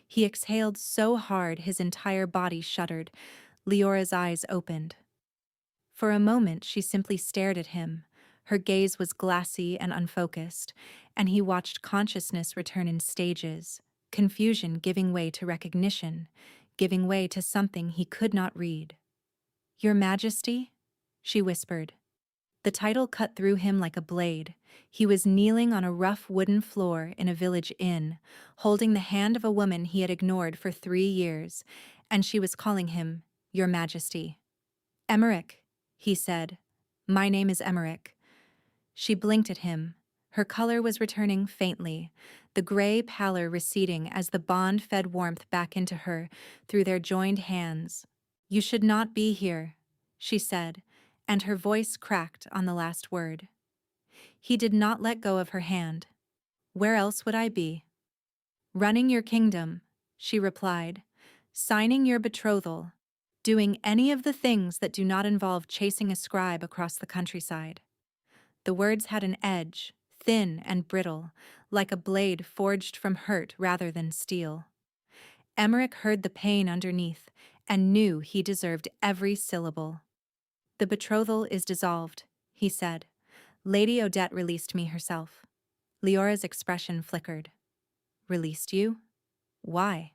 He exhaled so hard his entire body shuddered. Leora's eyes opened. For a moment she simply stared at him. Her gaze was glassy and unfocused, and he watched consciousness return in stages, confusion giving way to recognition, giving way to something he could not read. Your Majesty? She whispered. The title cut through him like a blade. He was kneeling on a rough wooden floor in a village inn, holding the hand of a woman he had ignored for 3 years, and she was calling him, Your Majesty. Emmerich, he said. My name is Emmerich. She blinked at him. Her color was returning faintly, the gray pallor receding as the bond fed warmth back into her through their joined hands. You should not be here, she said, and her voice cracked on the last word. He did not let go of her hand. Where else would I be? Running your kingdom, she replied, signing your betrothal, doing any of the things that do not involve chasing a scribe across the countryside. The words had an edge, thin and brittle, like a blade forged from hurt rather than steel. Emmerich heard the pain underneath and knew he deserved every syllable. The betrothal is dissolved, he said. Lady Odette released me herself. Leora's expression flickered. Released you? Why?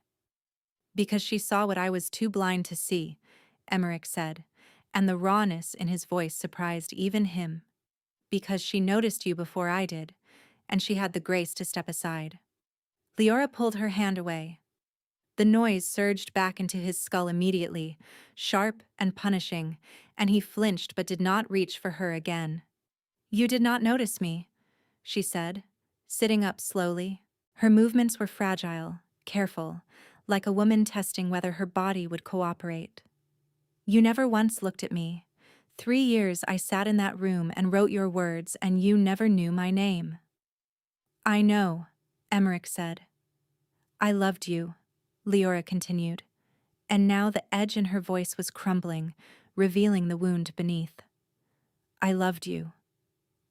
Because she saw what I was too blind to see, Emmerich said, and the rawness in his voice surprised even him. Because she noticed you before I did, and she had the grace to step aside. Leora pulled her hand away. The noise surged back into his skull immediately, sharp and punishing, and he flinched but did not reach for her again. You did not notice me, she said, sitting up slowly. Her movements were fragile, careful, like a woman testing whether her body would cooperate. You never once looked at me. 3 years I sat in that room and wrote your words, and you never knew my name. I know, Emmerich said. I loved you, Leora continued, and now the edge in her voice was crumbling, revealing the wound beneath. I loved you,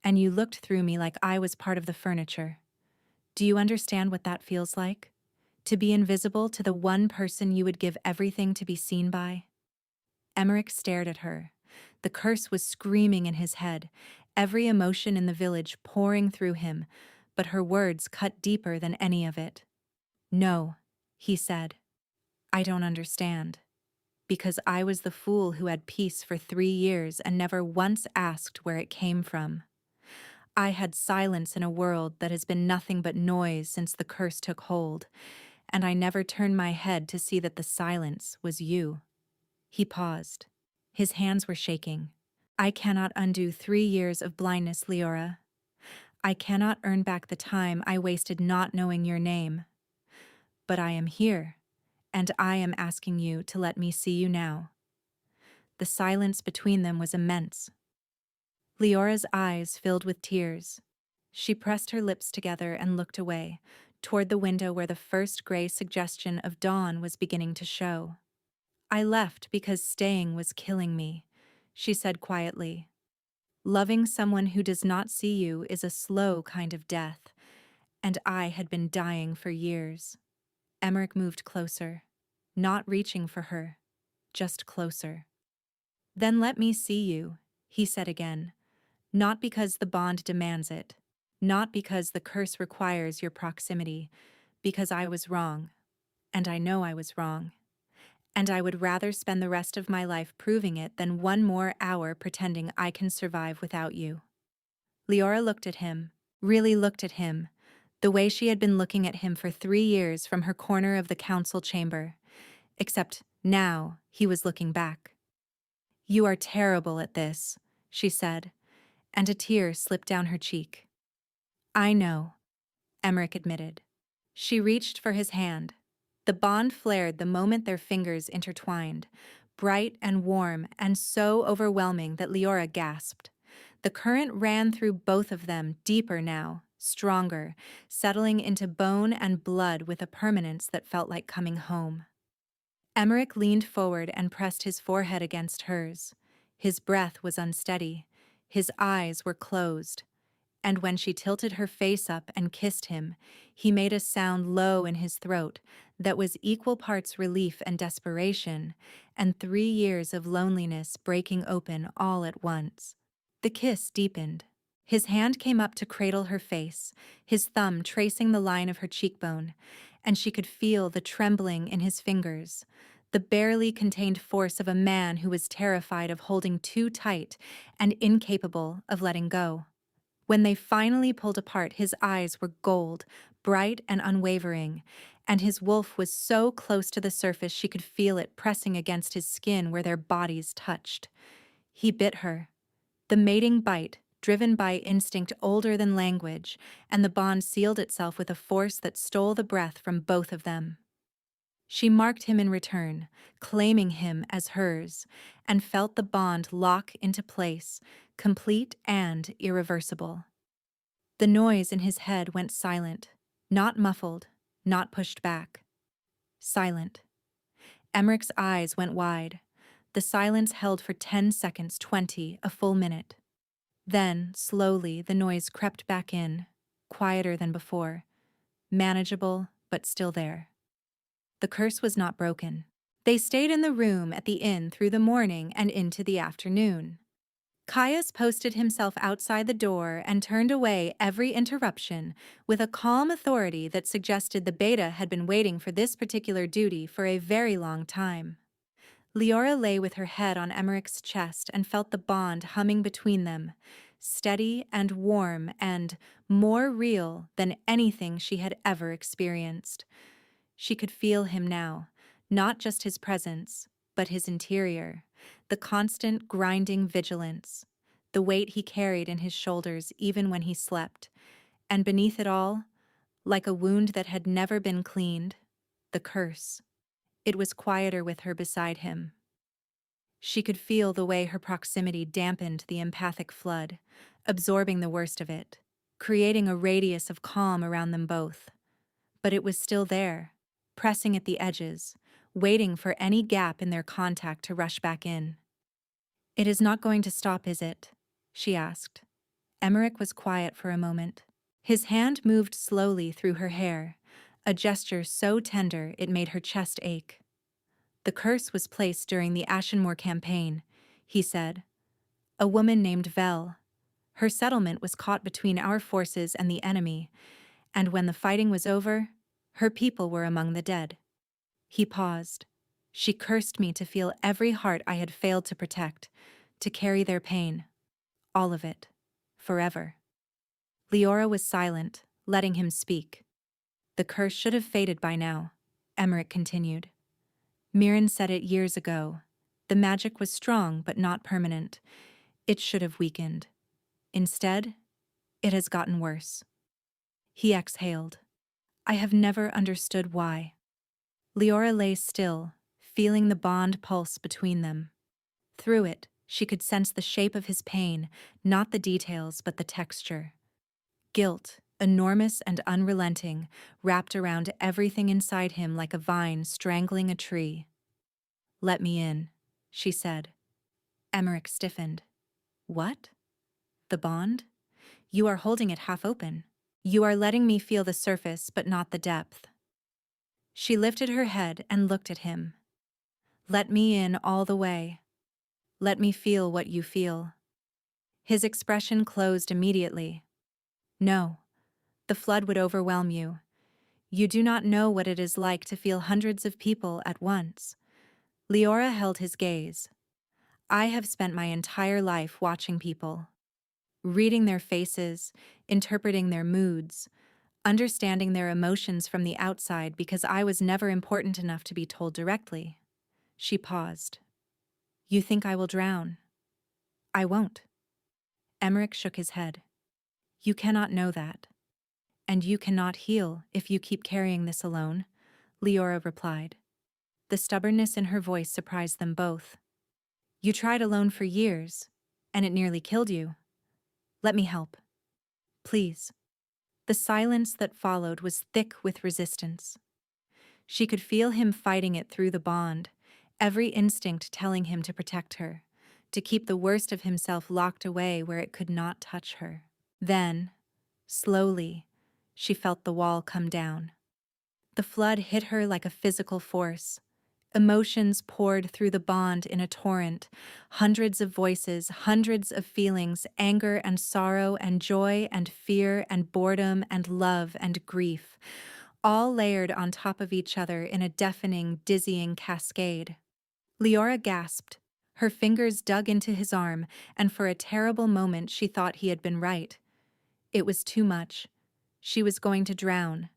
and you looked through me like I was part of the furniture. Do you understand what that feels like? To be invisible to the one person you would give everything to be seen by? Emmerich stared at her. The curse was screaming in his head, every emotion in the village pouring through him, but her words cut deeper than any of it. No, he said. I don't understand. Because I was the fool who had peace for 3 years and never once asked where it came from. I had silence in a world that has been nothing but noise since the curse took hold, and I never turned my head to see that the silence was you. He paused. His hands were shaking. I cannot undo 3 years of blindness, Leora. I cannot earn back the time I wasted not knowing your name. But I am here, and I am asking you to let me see you now. The silence between them was immense. Leora's eyes filled with tears. She pressed her lips together and looked away, toward the window where the first gray suggestion of dawn was beginning to show. I left because staying was killing me, she said quietly. Loving someone who does not see you is a slow kind of death, and I had been dying for years. Emmerich moved closer. not reaching for her, just closer. "Then let me see you," he said again, "not because the bond demands it, not because the curse requires your proximity, because I was wrong, and I know I was wrong. And I would rather spend the rest of my life proving it than one more hour pretending I can survive without you." Leora looked at him, really looked at him, the way she had been looking at him for 3 years from her corner of the council chamber. Except now he was looking back. "You are terrible at this," she said, and a tear slipped down her cheek. "I know," Emmerich admitted. She reached for his hand. The bond flared the moment their fingers intertwined, bright and warm and so overwhelming that Leora gasped. The current ran through both of them, deeper now, stronger, settling into bone and blood with a permanence that felt like coming home. Emmerich leaned forward and pressed his forehead against hers. His breath was unsteady. His eyes were closed. And when she tilted her face up and kissed him, he made a sound low in his throat that was equal parts relief and desperation, and 3 years of loneliness breaking open all at once. The kiss deepened. His hand came up to cradle her face, his thumb tracing the line of her cheekbone, and she could feel the trembling in his fingers, the barely contained force of a man who was terrified of holding too tight and incapable of letting go. When they finally pulled apart, his eyes were gold, bright and unwavering, and his wolf was so close to the surface she could feel it pressing against his skin where their bodies touched. He bit her. The mating bite, driven by instinct older than language, and the bond sealed itself with a force that stole the breath from both of them. She marked him in return, claiming him as hers, and felt the bond lock into place, complete and irreversible. The noise in his head went silent, not muffled, not pushed back. Silent. Emmerich's eyes went wide. The silence held for 10 seconds, 20, a full minute. Then, slowly, the noise crept back in, quieter than before, manageable, but still there. The curse was not broken. They stayed in the room at the inn through the morning and into the afternoon. Caius posted himself outside the door and turned away every interruption with a calm authority that suggested the beta had been waiting for this particular duty for a very long time. Leora lay with her head on Emmerich's chest and felt the bond humming between them, steady and warm and more real than anything she had ever experienced. She could feel him now, not just his presence, but his interior, the constant grinding vigilance, the weight he carried in his shoulders even when he slept, and beneath it all, like a wound that had never been cleaned, the curse. It was quieter with her beside him. She could feel the way her proximity dampened the empathic flood, absorbing the worst of it, creating a radius of calm around them both. But it was still there, pressing at the edges, waiting for any gap in their contact to rush back in. "It is not going to stop, is it?" she asked. Emmerich was quiet for a moment. His hand moved slowly through her hair, a gesture so tender it made her chest ache. "The curse was placed during the Ashenmoor campaign," he said. "A woman named Vel. Her settlement was caught between our forces and the enemy, and when the fighting was over, her people were among the dead." He paused. "She cursed me to feel every heart I had failed to protect, to carry their pain. All of it. Forever." Leora was silent, letting him speak. "The curse should have faded by now," Emmerich continued. "Mirren said it years ago. The magic was strong but not permanent. It should have weakened. Instead, it has gotten worse." He exhaled. "I have never understood why." Leora lay still, feeling the bond pulse between them. Through it, she could sense the shape of his pain, not the details but the texture. Guilt, enormous and unrelenting, wrapped around everything inside him like a vine strangling a tree. "Let me in," she said. Emmerich stiffened. "What? The bond? You are holding it half open. You are letting me feel the surface but not the depth." She lifted her head and looked at him. Let me in all the way. Let me feel what you feel. His expression closed immediately. No, the flood would overwhelm you. You do not know what it is like to feel hundreds of people at once. Leora held his gaze. I have spent my entire life watching people, reading their faces, interpreting their moods, understanding their emotions from the outside because I was never important enough to be told directly. She paused. You think I will drown? I won't. Emmerich shook his head. You cannot know that. And you cannot heal if you keep carrying this alone, Leora replied. The stubbornness in her voice surprised them both. You tried alone for years, and it nearly killed you. Let me help. Please. The silence that followed was thick with resistance. She could feel him fighting it through the bond, every instinct telling him to protect her, to keep the worst of himself locked away where it could not touch her. Then, slowly, she felt the wall come down. The flood hit her like a physical force. Emotions poured through the bond in a torrent, hundreds of voices, hundreds of feelings, anger and sorrow and joy and fear and boredom and love and grief, all layered on top of each other in a deafening, dizzying cascade. Leora gasped. Her fingers dug into his arm, and for a terrible moment she thought he had been right. It was too much. She was going to drown.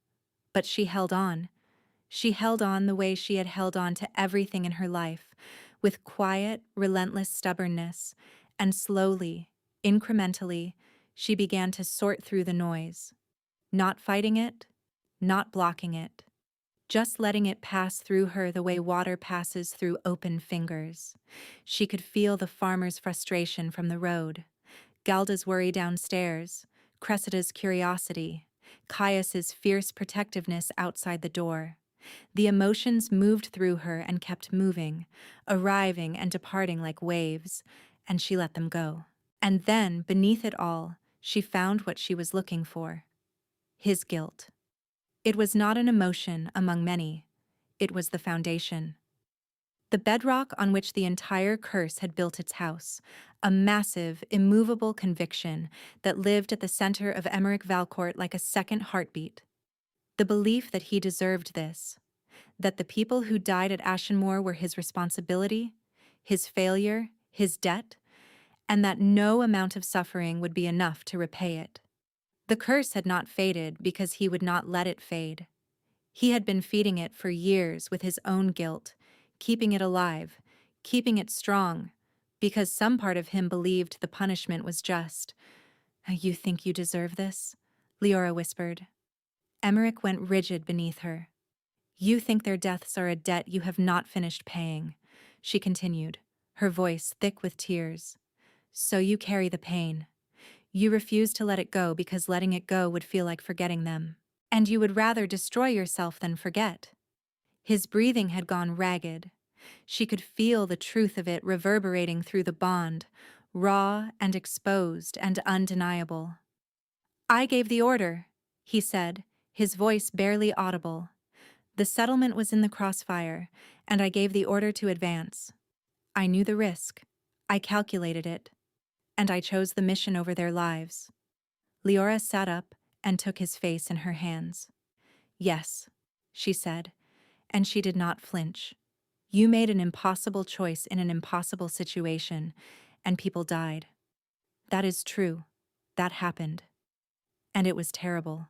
But she held on. She held on the way she had held on to everything in her life, with quiet, relentless stubbornness, and slowly, incrementally, she began to sort through the noise. Not fighting it, not blocking it, just letting it pass through her the way water passes through open fingers. She could feel the farmer's frustration from the road, Galda's worry downstairs, Cressida's curiosity, Caius's fierce protectiveness outside the door. The emotions moved through her and kept moving, arriving and departing like waves, and she let them go. And then, beneath it all, she found what she was looking for. His guilt. It was not an emotion among many. It was the foundation. The bedrock on which the entire curse had built its house, a massive, immovable conviction that lived at the center of Emmerich Valcourt like a second heartbeat. The belief that he deserved this, that the people who died at Ashenmoor were his responsibility, his failure, his debt, and that no amount of suffering would be enough to repay it. The curse had not faded because he would not let it fade. He had been feeding it for years with his own guilt, keeping it alive, keeping it strong, because some part of him believed the punishment was just. You think you deserve this? Leora whispered. Emmerich went rigid beneath her. You think their deaths are a debt you have not finished paying, she continued, her voice thick with tears. So you carry the pain. You refuse to let it go because letting it go would feel like forgetting them. And you would rather destroy yourself than forget. His breathing had gone ragged. She could feel the truth of it reverberating through the bond, raw and exposed and undeniable. I gave the order, he said, his voice barely audible. The settlement was in the crossfire, and I gave the order to advance. I knew the risk. I calculated it. And I chose the mission over their lives. Leora sat up and took his face in her hands. Yes, she said, and she did not flinch. You made an impossible choice in an impossible situation, and people died. That is true. That happened. And it was terrible.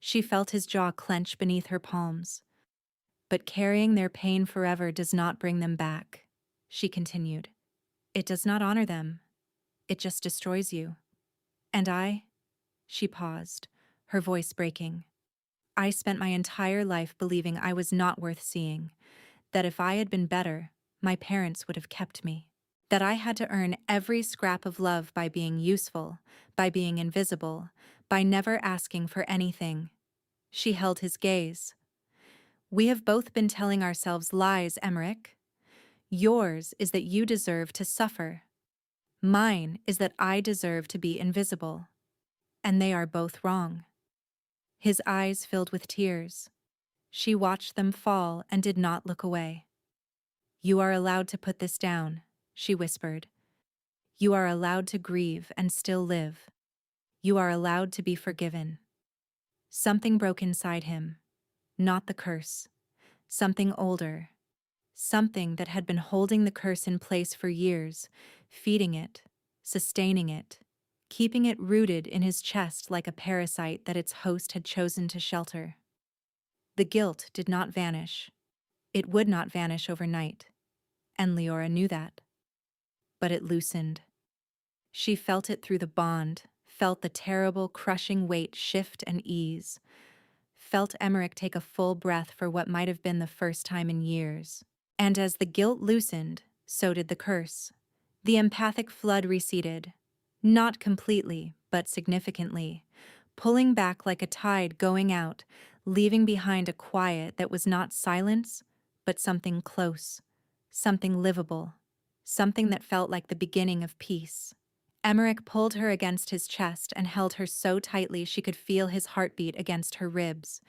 She felt his jaw clench beneath her palms. But carrying their pain forever does not bring them back, she continued. It does not honor them. It just destroys you. And she paused, her voice breaking. I spent my entire life believing I was not worth seeing, that if I had been better, my parents would have kept me, that I had to earn every scrap of love by being useful, by being invisible, by never asking for anything. She held his gaze. We have both been telling ourselves lies, Emmerich. Yours is that you deserve to suffer. Mine is that I deserve to be invisible. And they are both wrong. His eyes filled with tears. She watched them fall and did not look away. "You are allowed to put this down," she whispered. "You are allowed to grieve and still live. You are allowed to be forgiven." Something broke inside him. Not the curse. Something older. Something that had been holding the curse in place for years, feeding it, sustaining it, keeping it rooted in his chest like a parasite that its host had chosen to shelter. The guilt did not vanish. It would not vanish overnight, and Leora knew that. But it loosened. She felt it through the bond, felt the terrible, crushing weight shift and ease, felt Emmerich take a full breath for what might have been the first time in years. And as the guilt loosened, so did the curse. The empathic flood receded, not completely, but significantly, pulling back like a tide going out, leaving behind a quiet that was not silence, but something close, something livable, something that felt like the beginning of peace. Emmerich pulled her against his chest and held her so tightly she could feel his heartbeat against her ribs.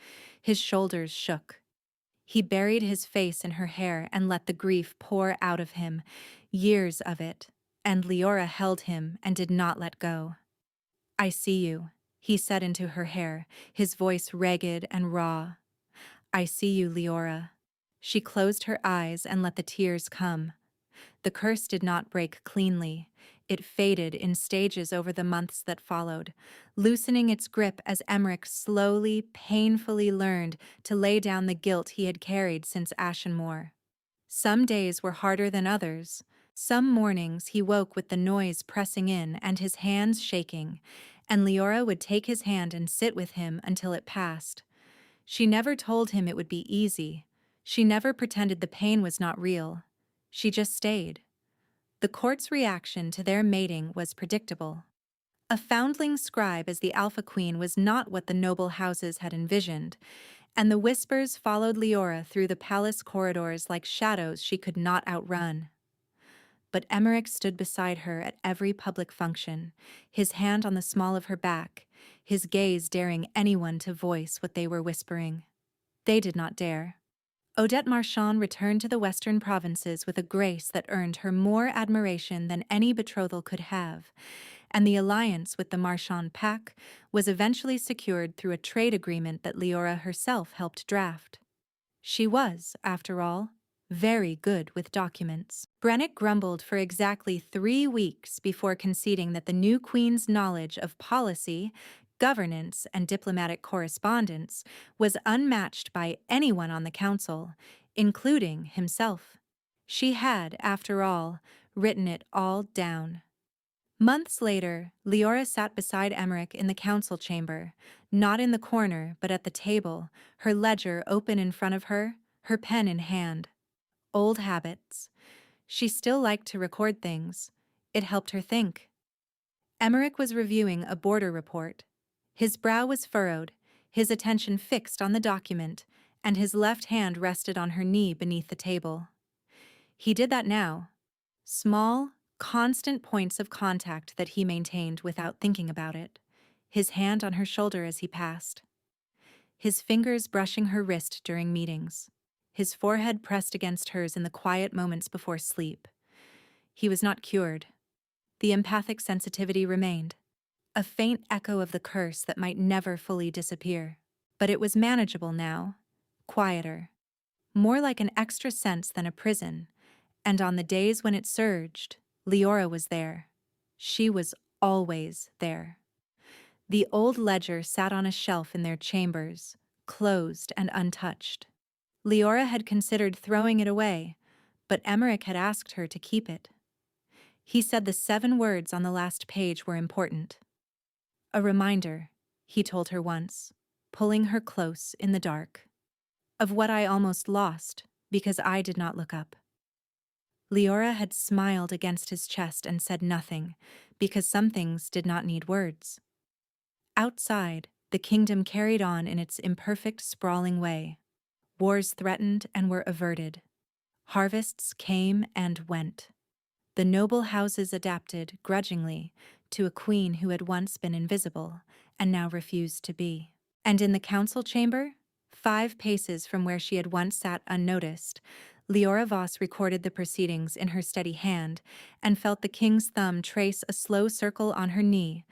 His shoulders shook. He buried his face in her hair and let the grief pour out of him, years of it, and Leora held him and did not let go. "I see you," he said into her hair, his voice ragged and raw. "I see you, Leora." She closed her eyes and let the tears come. The curse did not break cleanly. It faded in stages over the months that followed, loosening its grip as Emmerich slowly, painfully learned to lay down the guilt he had carried since Ashenmoor. Some days were harder than others. Some mornings he woke with the noise pressing in and his hands shaking, and Leora would take his hand and sit with him until it passed. She never told him it would be easy. She never pretended the pain was not real. She just stayed. The court's reaction to their mating was predictable. A foundling scribe as the Alpha Queen was not what the noble houses had envisioned, and the whispers followed Leora through the palace corridors like shadows she could not outrun. But Emmerich stood beside her at every public function, his hand on the small of her back, his gaze daring anyone to voice what they were whispering. They did not dare. Odette Marchand returned to the western provinces with a grace that earned her more admiration than any betrothal could have, and the alliance with the Marchand pack was eventually secured through a trade agreement that Leora herself helped draft. She was, after all, very good with documents. Brennick grumbled for exactly 3 weeks before conceding that the new queen's knowledge of policy, governance, and diplomatic correspondence was unmatched by anyone on the council, including himself. She had, after all, written it all down. Months later, Leora sat beside Emmerich in the council chamber, not in the corner but at the table, her ledger open in front of her, her pen in hand. Old habits. She still liked to record things. It helped her think. Emmerich was reviewing a border report. His brow was furrowed, his attention fixed on the document, and his left hand rested on her knee beneath the table. He did that now. Small, constant points of contact that he maintained without thinking about it, his hand on her shoulder as he passed. His fingers brushing her wrist during meetings, his forehead pressed against hers in the quiet moments before sleep. He was not cured. The empathic sensitivity remained, a faint echo of the curse that might never fully disappear. But it was manageable now, quieter, more like an extra sense than a prison, and on the days when it surged, Leora was there. She was always there. The old ledger sat on a shelf in their chambers, closed and untouched. Leora had considered throwing it away, but Emmerich had asked her to keep it. He said the 7 words on the last page were important. "A reminder," he told her once, pulling her close in the dark, "of what I almost lost because I did not look up." Leora had smiled against his chest and said nothing, because some things did not need words. Outside, the kingdom carried on in its imperfect, sprawling way. Wars threatened and were averted. Harvests came and went. The noble houses adapted, grudgingly, to a queen who had once been invisible and now refused to be. And in the council chamber, 5 paces from where she had once sat unnoticed. Leora Voss recorded the proceedings in her steady hand and felt the king's thumb trace a slow circle on her knee,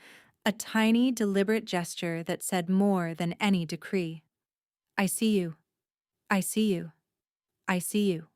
a tiny, deliberate gesture that said more than any decree. I see you. I see you. I see you.